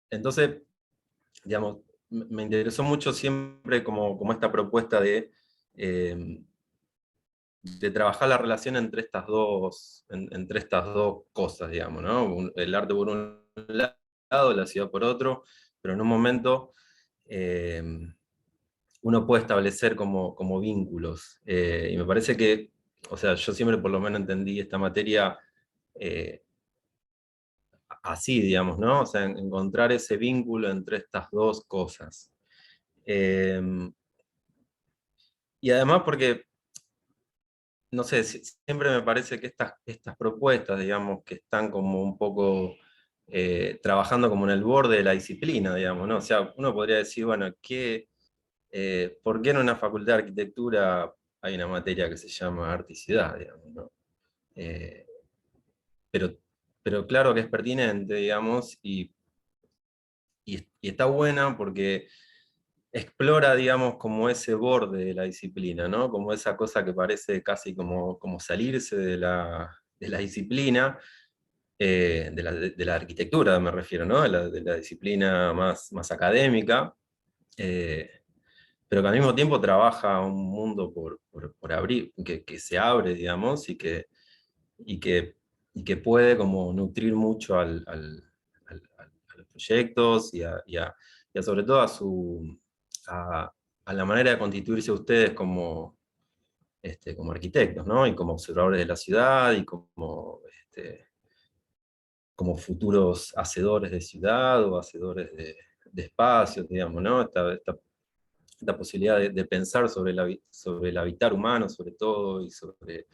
Entonces, digamos, me interesó mucho siempre como esta propuesta de trabajar la relación entre entre estas dos cosas, digamos, ¿no? El arte por un lado, la ciudad por otro, pero en un momento eh, uno puede establecer como vínculos. Y me parece que, o sea, yo siempre por lo menos entendí esta materia eh, así, digamos, ¿no? O sea, encontrar ese vínculo entre estas dos cosas. Eh, y además porque, no sé, siempre me parece que estas propuestas, digamos, que están como un poco trabajando como en el borde de la disciplina, digamos, ¿no? O sea, uno podría decir, bueno, ¿por qué en una facultad de arquitectura hay una materia que se llama arte y ciudad, digamos, ¿no? Eh, pero, pero claro que es pertinente, digamos, y está buena porque explora, digamos, como ese borde de la disciplina, ¿no? Como esa cosa que parece casi como salirse de la disciplina, de la arquitectura me refiero, ¿no? De la disciplina más académica, eh, pero que al mismo tiempo trabaja un mundo por abrir, que se abre, digamos, y que, y que puede como nutrir mucho a los proyectos y sobre todo a, a la manera de constituirse ustedes como arquitectos, ¿no? Y como observadores de la ciudad y como futuros hacedores de ciudad o hacedores de espacios, digamos, ¿no? Esta posibilidad de pensar sobre el habitar humano, sobre todo, y sobre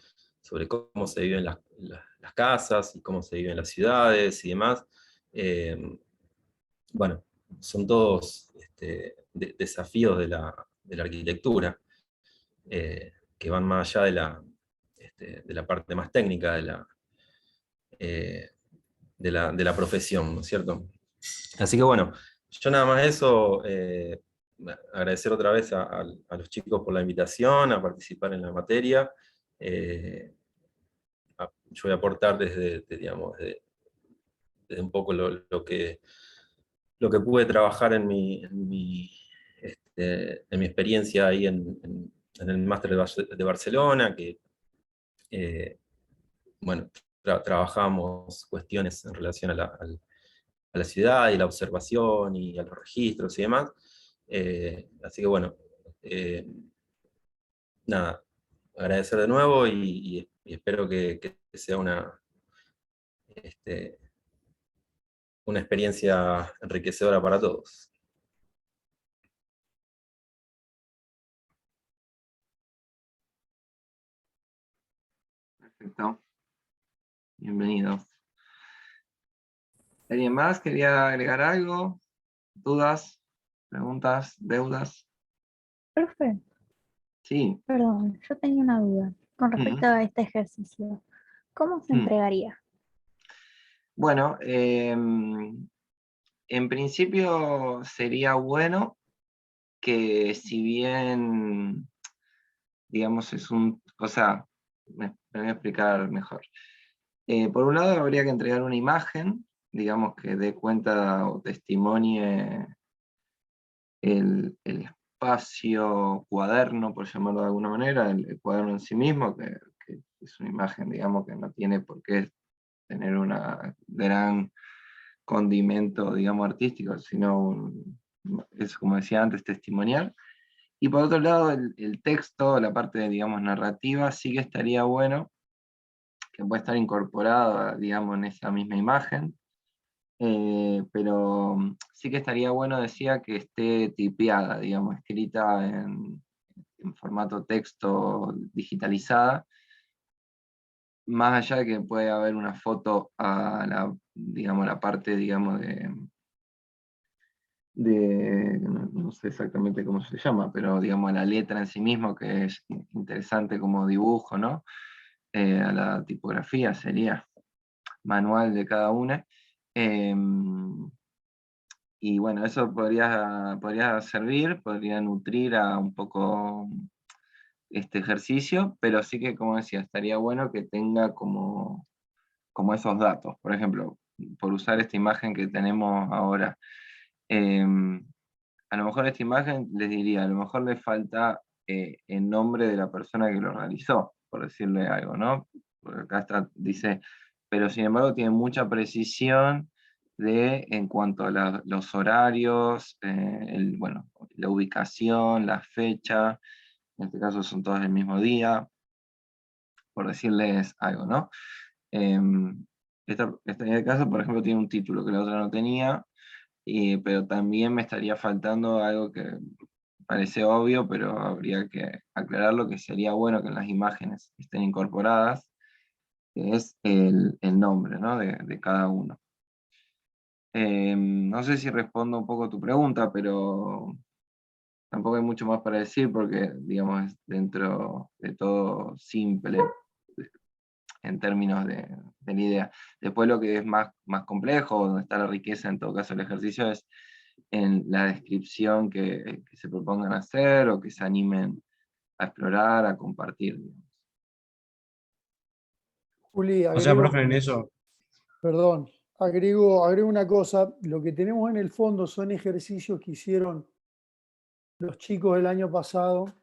cómo se viven las casas y cómo se viven las ciudades y demás. Eh, bueno, son todos desafíos de la arquitectura, que van más allá de la parte más técnica eh, de la profesión, ¿no es cierto? Así que bueno, yo nada más eso, agradecer otra vez a los chicos por la invitación a participar en la materia. Yo voy a aportar digamos, desde un poco lo que pude trabajar en mi experiencia ahí en el máster de Barcelona, que bueno, trabajamos cuestiones en relación a la ciudad y la observación y a los registros y demás. Así que bueno, eh, nada, agradecer de nuevo y espero que sea este, una experiencia enriquecedora para todos. Perfecto. Bienvenidos. ¿Alguien más quería agregar algo? ¿Dudas? ¿Preguntas? ¿Deudas? Profe, Sí. perdón, yo tenía una duda con Mm, respecto a este ejercicio. ¿Cómo se mm. entregaría? Bueno, en principio sería bueno que si bien, digamos, o sea, me voy a explicar mejor. Por un lado habría que entregar una imagen, digamos, que dé cuenta o testimonie el espacio cuaderno, por llamarlo de alguna manera, el cuaderno en sí mismo, que es una imagen, digamos, que no tiene por qué tener un gran condimento, digamos, artístico, sino es, como decía antes, testimonial. Y por otro lado, el texto, la parte, digamos, narrativa, sí que estaría bueno, que puede estar incorporada, digamos, en esa misma imagen, pero sí que estaría bueno, decía, que esté tipeada, digamos, escrita en formato texto digitalizada, más allá de que puede haber una foto a la, digamos, la parte, digamos, no sé exactamente cómo se llama, pero digamos, a la letra en sí mismo, que es interesante como dibujo, ¿no? A la tipografía sería manual de cada una. Y bueno, eso podría servir, podría nutrir a un poco este ejercicio, pero sí que, como decía, estaría bueno que tenga como esos datos. Por ejemplo, por usar esta imagen que tenemos ahora, a lo mejor esta imagen les diría, a lo mejor le falta el nombre de la persona que lo realizó, por decirle algo, ¿no? Porque acá dice, pero sin embargo tiene mucha precisión en cuanto a los horarios, bueno, la ubicación, la fecha, en este caso son todas el mismo día, por decirles algo, ¿no? En el caso, por ejemplo, tiene un título que la otra no tenía, pero también me estaría faltando algo que parece obvio, pero habría que aclararlo, que sería bueno que en las imágenes estén incorporadas, que es el nombre, ¿no? de cada uno. No sé si respondo un poco a tu pregunta, pero tampoco hay mucho más para decir porque, digamos, es dentro de todo simple en términos de la idea. Después lo que es más complejo, donde está la riqueza en todo caso del ejercicio, es en la descripción que se propongan hacer o que se animen a explorar, a compartir, digamos. Juli, O sea, agrego, profe, en eso, perdón, agrego una cosa. Lo que tenemos en el fondo son ejercicios que hicieron los chicos el año pasado,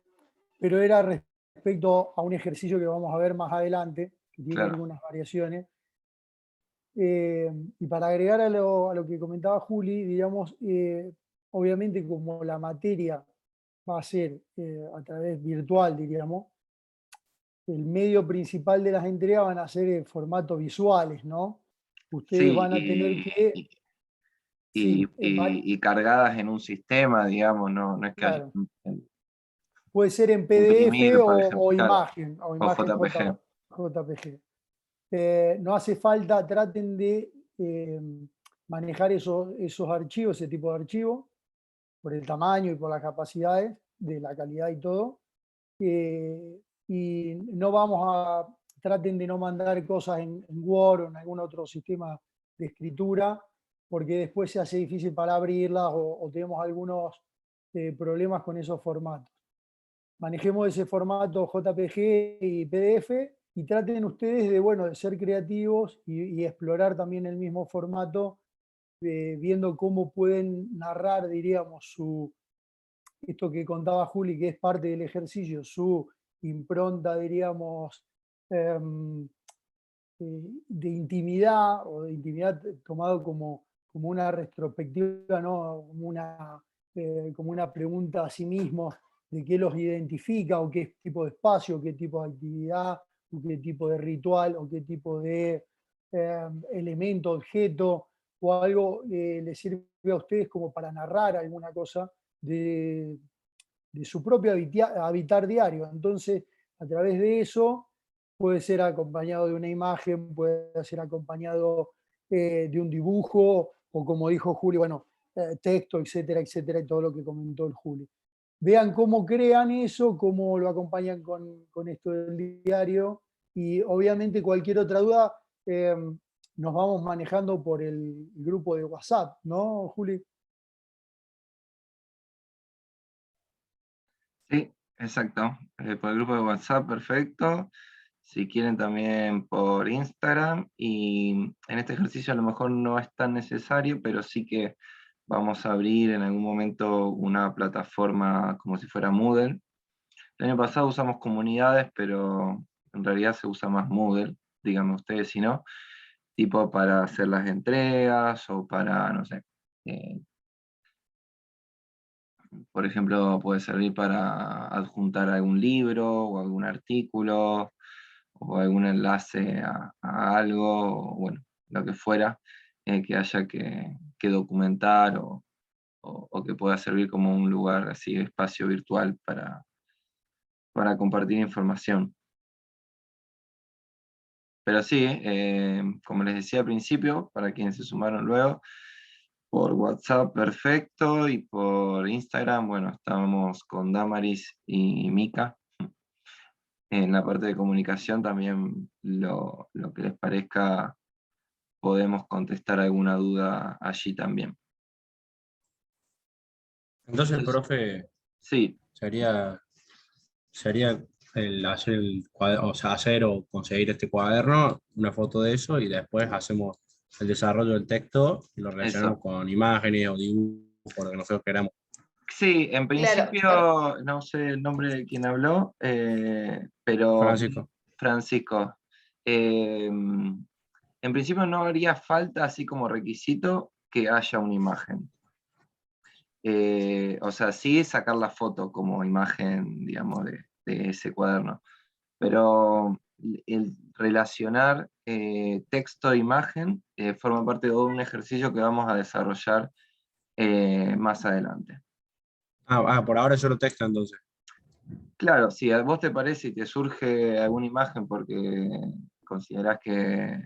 pero era respecto a un ejercicio que vamos a ver más adelante, que tiene Claro. algunas variaciones. Y para agregar a lo que comentaba Juli, digamos, obviamente como la materia va a ser a través virtual, diríamos, el medio principal de las entregas van a ser formatos visuales, ¿no? Ustedes Sí, van a tener que, sí, y cargadas en un sistema, digamos, no es que haya claro, que puede ser en PDF imprimir, por ejemplo, o claro, imagen, o JPG. JPG. No hace falta, traten de eh, manejar esos archivos, ese tipo de archivos, por el tamaño y por las capacidades de la calidad y todo. Y no traten de no mandar cosas en Word o en algún otro sistema de escritura, porque después se hace difícil para abrirlas o tenemos algunos problemas con esos formatos. Manejemos ese formato JPG y PDF y traten ustedes de, bueno, de ser creativos y explorar también el mismo formato, viendo cómo pueden narrar, diríamos, esto que contaba Juli, que es parte del ejercicio, su impronta, diríamos, de intimidad, o de intimidad tomado como una retrospectiva, ¿no? Como una pregunta a sí mismo de qué los identifica, o qué tipo de espacio, qué tipo de actividad, o qué tipo de ritual, o qué tipo de elemento, objeto, o algo les sirve a ustedes como para narrar alguna cosa de su propio habitar diario. Entonces, a través de eso, puede ser acompañado de una imagen, puede ser acompañado de un dibujo, o como dijo Juli, bueno, texto, etcétera, etcétera, y todo lo que comentó el Juli. Vean cómo crean eso, cómo lo acompañan con esto del diario, y obviamente cualquier otra duda nos vamos manejando por el grupo de WhatsApp, ¿no, Juli? Sí, exacto. Por el grupo de WhatsApp, perfecto. Si quieren también por Instagram. Y en este ejercicio a lo mejor no es tan necesario, pero sí que vamos a abrir en algún momento una plataforma como si fuera Moodle. El año pasado usamos comunidades, pero en realidad se usa más Moodle, díganme ustedes si no, tipo para hacer las entregas o para, no sé, por ejemplo, puede servir para adjuntar algún libro o algún artículo o algún enlace a algo, o bueno, lo que fuera, que haya que documentar o que pueda servir como un lugar así, espacio virtual para compartir información. Pero sí, como les decía al principio, para quienes se sumaron luego, por WhatsApp perfecto y por Instagram, bueno, estábamos con Damaris y Mika. En la parte de comunicación también lo que les parezca, podemos contestar alguna duda allí también. entonces, profe, Sí, sería el hacer el cuaderno, o sea, hacer o conseguir este cuaderno, una foto de eso, y después hacemos el desarrollo del texto y lo relacionamos Eso. con imágenes o dibujos, lo que nosotros queramos. Sí, en Claro, principio, no sé el nombre de quien habló, pero Francisco. Francisco. En principio no haría falta, así como requisito, que haya una imagen. O sea, sí sacar la foto como imagen, digamos, de ese cuaderno. Pero el relacionar texto e imagen forma parte de un ejercicio que vamos a desarrollar más adelante. Por ahora es solo texto entonces. Claro, si a vos te parece y te surge alguna imagen porque considerás que,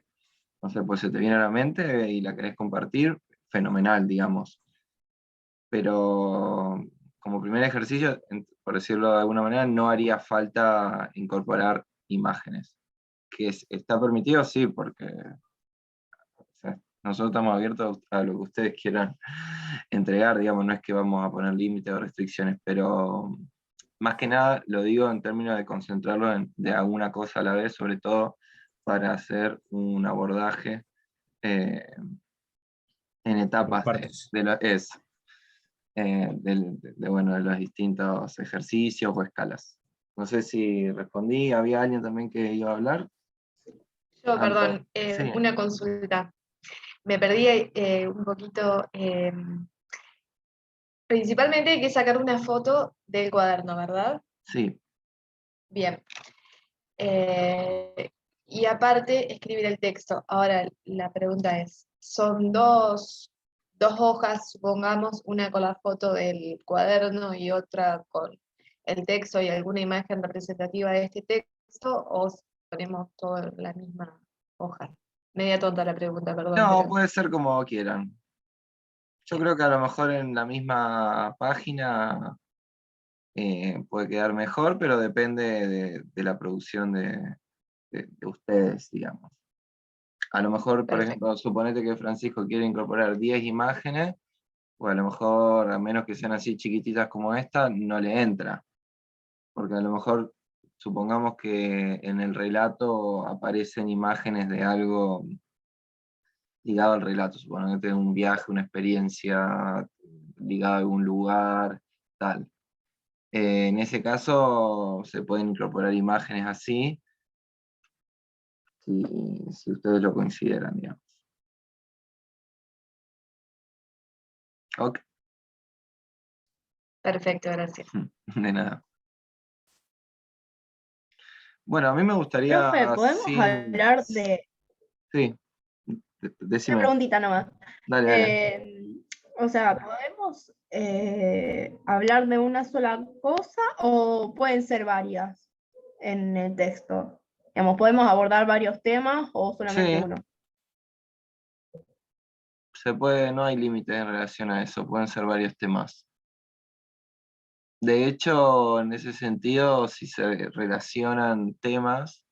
no sé, pues se te viene a la mente y la querés compartir, fenomenal, digamos. Pero como primer ejercicio, por decirlo de alguna manera, no haría falta incorporar imágenes. Que está permitido, sí, porque o sea, nosotros estamos abiertos a lo que ustedes quieran entregar, digamos, no es que vamos a poner límites o restricciones, pero más que nada lo digo en términos de concentrarlo de alguna cosa a la vez, sobre todo para hacer un abordaje eh, en Por etapas partes. bueno, de los distintos ejercicios o escalas. No sé si respondí, ¿había alguien también que iba a hablar? yo, Aldo. perdón, Sí, una consulta. Me perdí un poquito. Principalmente hay que sacar una foto del cuaderno, ¿verdad? sí. Bien. Y aparte, escribir el texto. Ahora, la pregunta es, ¿son dos hojas, supongamos, una con la foto del cuaderno y otra con el texto y alguna imagen representativa de este texto, o ponemos todo en la misma hoja? Media tonta la pregunta, perdón, No, pero... puede ser como quieran. Yo creo que a lo mejor en la misma página puede quedar mejor, pero depende de la producción de ustedes, digamos. A lo mejor, por Perfecto. ejemplo, suponete que Francisco quiere incorporar 10 imágenes, o a lo mejor, a menos que sean así chiquititas como esta, no le entra. Porque a lo mejor, supongamos que en el relato aparecen imágenes de algo ligado al relato, suponete un viaje, una experiencia ligada a algún lugar, tal. En ese caso se pueden incorporar imágenes así, si ustedes lo consideran, digamos. Ok, Perfecto, gracias. de nada. Bueno, a mí me gustaría, Profe, ¿podemos sin... hablar de... Sí, Una decime, preguntita nomás. dale, dale. O sea, ¿podemos hablar de una sola cosa o pueden ser varias en el texto? Digamos, ¿podemos abordar varios temas o solamente Sí, uno? se puede, no hay límites en relación a eso, pueden ser varios temas. De hecho, en ese sentido, si se relacionan temas,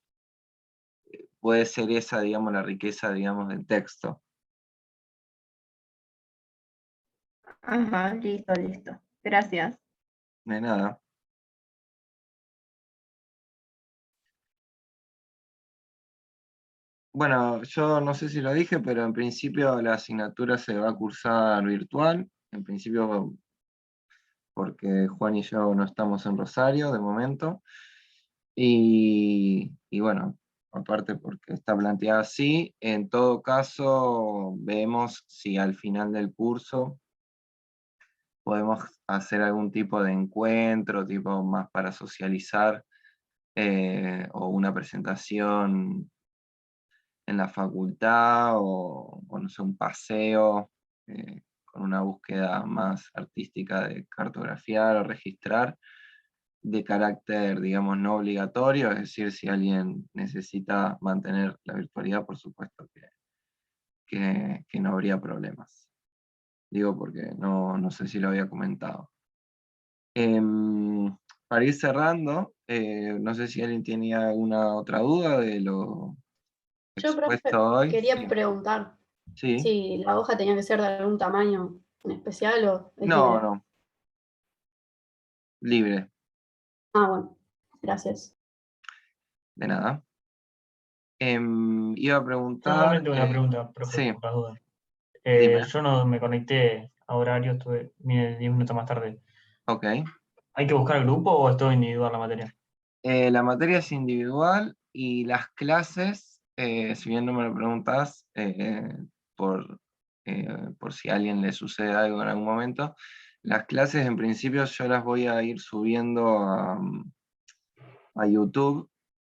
puede ser esa, digamos, la riqueza, digamos, del texto. Ajá, listo, listo. Gracias. De nada. Bueno, yo no sé si lo dije, pero en principio la asignatura se va a cursar virtual. En principio, porque Juan y yo no estamos en Rosario de momento. Y bueno, aparte porque está planteada así, en todo caso vemos si al final del curso podemos hacer algún tipo de encuentro, tipo más para socializar, o una presentación en la facultad, o no sé, un paseo con una búsqueda más artística de cartografiar o registrar, de carácter, digamos, no obligatorio, es decir, si alguien necesita mantener la virtualidad, por supuesto que no habría problemas. Digo porque no sé si lo había comentado. Para ir cerrando, no sé si alguien tenía alguna otra duda de lo Yo, profe, expuesto hoy. quería Sí, preguntar sí. si la hoja tenía que ser de algún tamaño en especial o es No, libre. no, libre. Ah, bueno, gracias. De nada. Iba a preguntar... Solamente una pregunta, profe, sí, por las dudas. dime. Yo no me conecté a horario, vine 10 minutos más tarde. Ok. ¿Hay que buscar el grupo o es todo individual la materia? La materia es individual y las clases, si bien no me lo preguntás, por, por si a alguien le sucede algo en algún momento, las clases en principio yo las voy a ir subiendo a YouTube.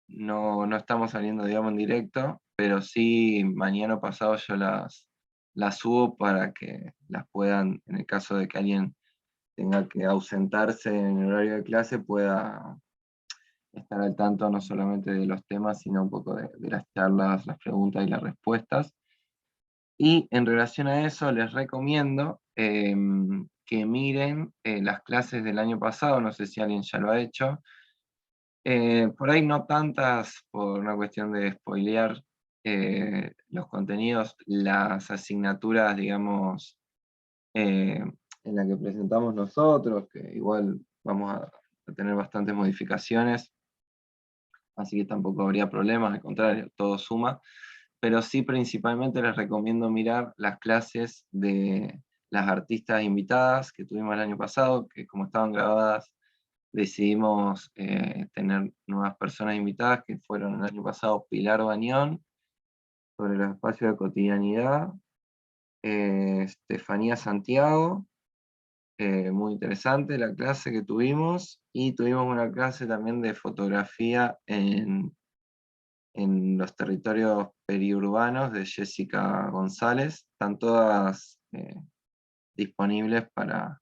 No estamos saliendo, digamos, en directo, pero sí mañana o pasado yo las subo para que las puedan, en el caso de que alguien tenga que ausentarse en el horario de clase, pueda estar al tanto no solamente de los temas, sino un poco de las charlas, las preguntas y las respuestas. Y en relación a eso, les recomiendo que miren las clases del año pasado, no sé si alguien ya lo ha hecho. Por ahí no tantas por una cuestión de spoilear los contenidos, las asignaturas, digamos, en la que presentamos nosotros, que igual vamos a tener bastantes modificaciones, así que tampoco habría problemas, al contrario, todo suma, pero sí principalmente les recomiendo mirar las clases de las artistas invitadas que tuvimos el año pasado, que como estaban grabadas decidimos tener nuevas personas invitadas, que fueron el año pasado Pilar Bañón, sobre los espacios de cotidianidad, Estefanía Santiago, muy interesante la clase que tuvimos, y tuvimos una clase también de fotografía en los territorios periurbanos de Jessica González. Están todas disponibles para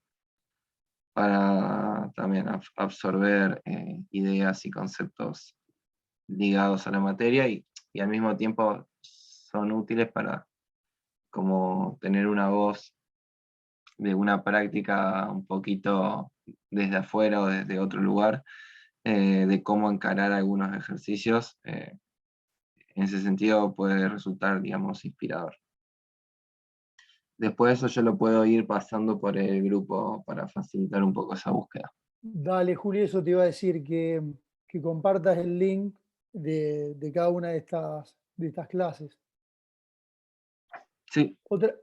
también absorber ideas y conceptos ligados a la materia, y al mismo tiempo son útiles para como tener una voz de una práctica un poquito desde afuera o desde otro lugar, de cómo encarar algunos ejercicios. En ese sentido puede resultar, digamos, inspirador. Después eso yo lo puedo ir pasando por el grupo para facilitar un poco esa búsqueda. Dale, Juli, eso te iba a decir, que compartas el link de cada una de estas clases. Sí. Otra,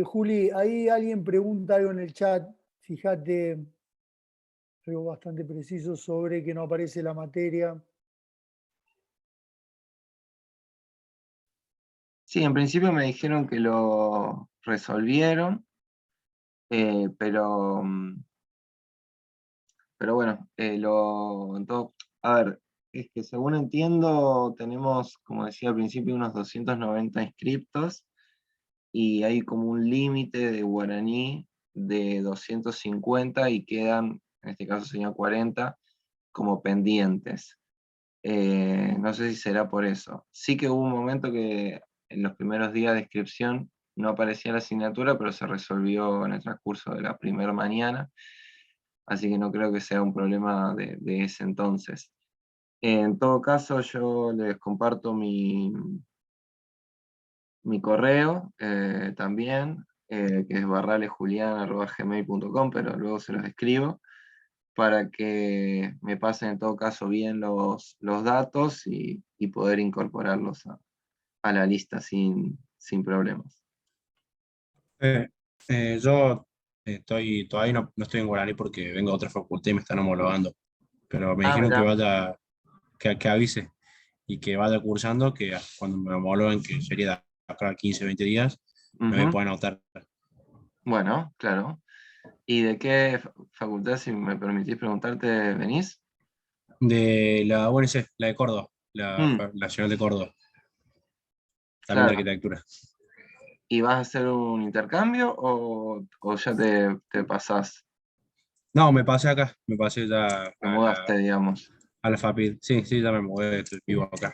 Juli, ahí alguien pregunta algo en el chat, fíjate, algo bastante preciso sobre que no aparece la materia. Sí, en principio me dijeron que lo resolvieron, pero bueno, a ver, es que según entiendo tenemos, como decía al principio, unos 290 inscriptos, y hay como un límite de guaraní de 250 y quedan, en este caso serían 40, como pendientes. No sé si será por eso. Sí que hubo un momento que en los primeros días de inscripción no aparecía la asignatura, pero se resolvió en el transcurso de la primera mañana, así que no creo que sea un problema de ese entonces. En todo caso, yo les comparto mi correo también, que es barralesjulian@gmail.com, pero luego se los escribo, para que me pasen en todo caso bien los datos y poder incorporarlos a la lista sin problemas. Yo todavía no estoy en Guaraní porque vengo de otra facultad y me están homologando, pero me dijeron que Mirá. vaya, que avise y que vaya cursando, que cuando me homologuen, que sería de acá a 15, 20 días, me voy a Ujú. poder anotar. Bueno, claro. ¿Y de qué facultad, si me permitís preguntarte, venís? De la UNC, la de Córdoba, Mm, la Nacional de Córdoba, también de claro. arquitectura. ¿Y vas a hacer un intercambio o ya te pasás, No, me pasé acá, me pasé ya te mudaste, digamos? a la FAPID. Sí, sí, ya me mudé, estoy vivo acá.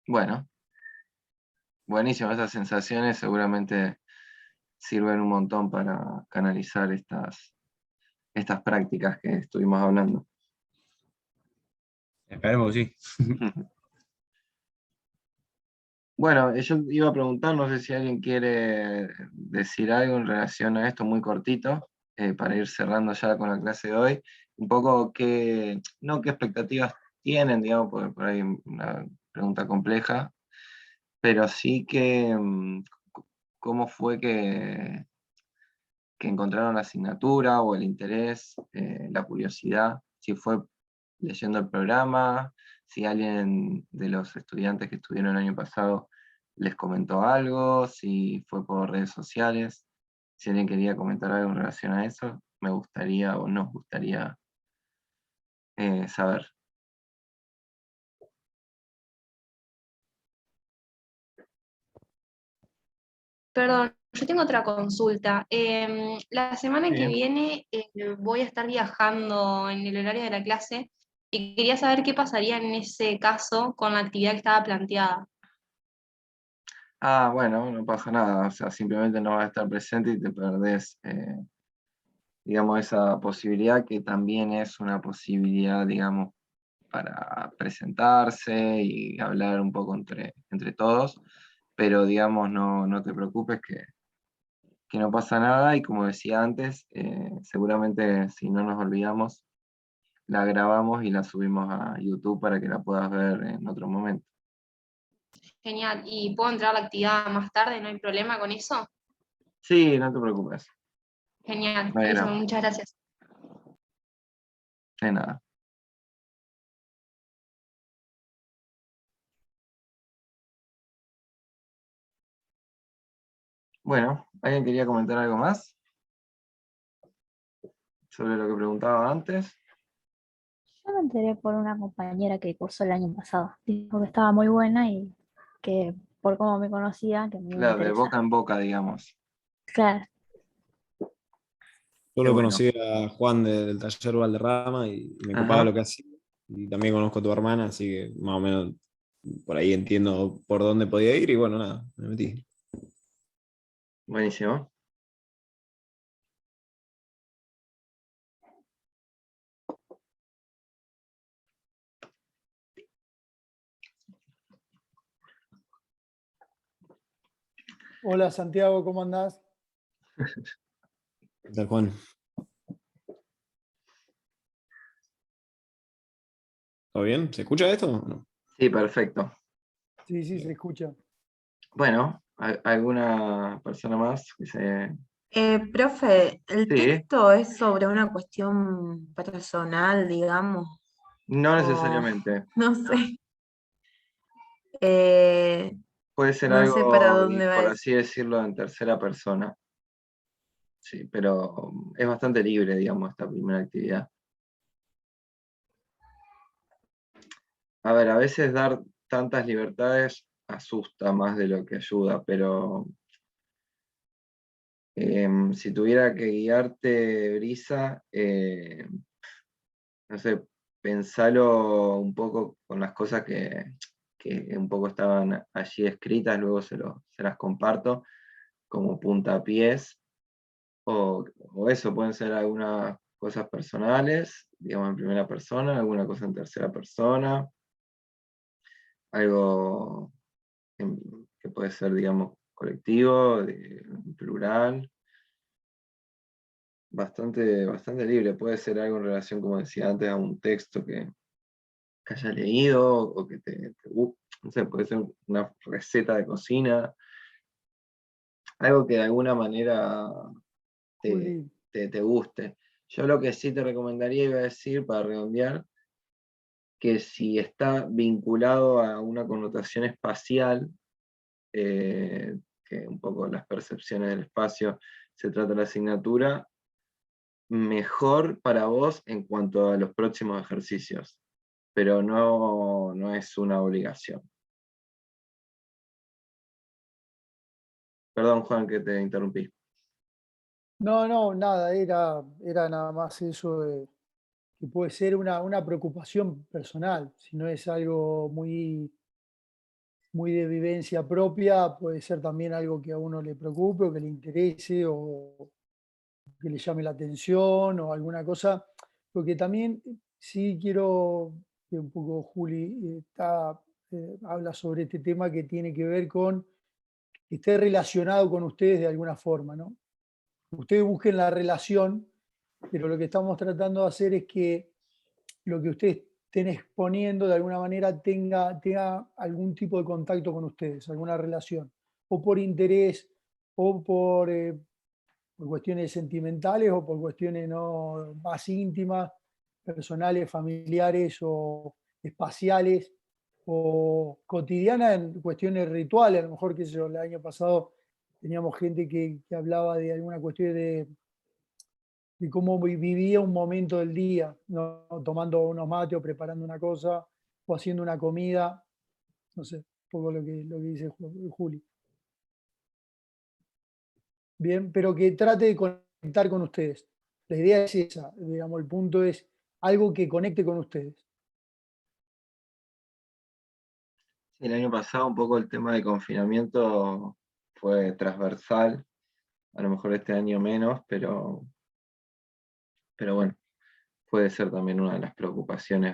Bueno, buenísimo. Esas sensaciones seguramente sirven un montón para canalizar estas prácticas que estuvimos hablando. Esperemos que sí. Bueno, yo iba a preguntar, no sé si alguien quiere decir algo en relación a esto, muy cortito, para ir cerrando ya con la clase de hoy. Un poco no qué expectativas tienen, digamos, por ahí una pregunta compleja, pero sí que cómo fue que encontraron la asignatura o el interés, la curiosidad, si fue leyendo el programa, si alguien de los estudiantes que estuvieron el año pasado les comentó algo, si fue por redes sociales, si alguien quería comentar algo en relación a eso, me gustaría o nos gustaría saber. Perdón, yo tengo otra consulta. La semana que Sí. viene voy a estar viajando en el horario de la clase y quería saber qué pasaría en ese caso con la actividad que estaba planteada. Ah, bueno, no pasa nada, o sea, simplemente no vas a estar presente y te perdés, digamos, esa posibilidad que también es una posibilidad, digamos, para presentarse y hablar un poco entre todos, pero digamos, no te preocupes que no pasa nada y como decía antes, seguramente si no nos olvidamos, la grabamos y la subimos a YouTube para que la puedas ver en otro momento. Genial. ¿Y puedo entrar a la actividad más tarde? ¿No hay problema con eso? Sí, no te preocupes, Genial. no hay Eso, drama, muchas gracias. de nada. Bueno, ¿alguien quería comentar algo más sobre lo que preguntaba antes? Yo me enteré por una compañera que cursó el año pasado. Dijo que estaba muy buena y que por cómo me conocía, que me iba a Claro, de boca interesar. en boca, digamos. Claro, Yo Qué lo bueno. conocí a Juan del taller Valderrama y me copaba Ajá. lo que hacía. Y también conozco a tu hermana, así que más o menos por ahí entiendo por dónde podía ir y bueno, nada, me metí. Buenísimo. Hola Santiago, ¿cómo andás? ¿Qué tal, Juan? ¿Todo bien? ¿Se escucha esto o no? Sí, perfecto. Sí, sí, se escucha. Bueno, ¿alguna persona más que se... Profe, ¿el Sí, texto es sobre una cuestión personal, digamos? no O necesariamente. no sé, eh, Puede ser no sé para algo, dónde va por eso. así decirlo, en tercera persona. Sí, pero es bastante libre, digamos, esta primera actividad. A ver, a veces dar tantas libertades asusta más de lo que ayuda, pero si tuviera que guiarte, Brisa, no sé, pensalo un poco con las cosas que un poco estaban allí escritas, luego se las comparto como puntapiés, o eso, pueden ser algunas cosas personales, digamos en primera persona, alguna cosa en tercera persona, algo que puede ser, digamos, colectivo, en plural, bastante libre, puede ser algo en relación, como decía antes, a un texto que hayas leído o que no sé, puede ser una receta de cocina, algo que de alguna manera te, Juli, te guste. Yo lo que sí te recomendaría, iba a decir, para redondear, que si está vinculado a una connotación espacial, que un poco las percepciones del espacio se trata de la asignatura, mejor para vos en cuanto a los próximos ejercicios, pero no es una obligación. Perdón, Juan, que te interrumpí. no, nada, era nada más eso de que puede ser una preocupación personal, si no es algo muy de vivencia propia, puede ser también algo que a uno le preocupe o que le interese o que le llame la atención o alguna cosa, porque también sí quiero que un poco Juli habla sobre este tema que tiene que ver con que esté relacionado con ustedes de alguna forma, ¿no? Ustedes busquen la relación, pero lo que estamos tratando de hacer es que lo que ustedes estén exponiendo, de alguna manera tenga algún tipo de contacto con ustedes, alguna relación, o por interés, o por cuestiones sentimentales, o por cuestiones no más íntimas, personales, familiares o espaciales, o cotidianas en cuestiones rituales. A lo mejor, qué sé yo, el año pasado teníamos gente que hablaba de alguna cuestión de cómo vivía un momento del día, ¿no? Tomando unos mates o preparando una cosa o haciendo una comida, no sé, un poco lo que dice Juli. Bien, pero que trate de conectar con ustedes. La idea es esa, digamos, el punto es algo que conecte con ustedes. El año pasado un poco el tema de confinamiento fue transversal, a lo mejor este año menos, pero bueno, puede ser también una de las preocupaciones,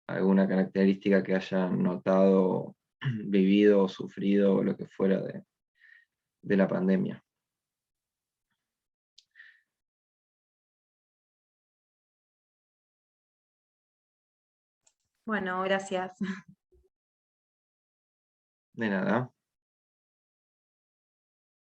alguna característica que hayan notado, vivido o sufrido o lo que fuera de la pandemia. Bueno, gracias. De nada.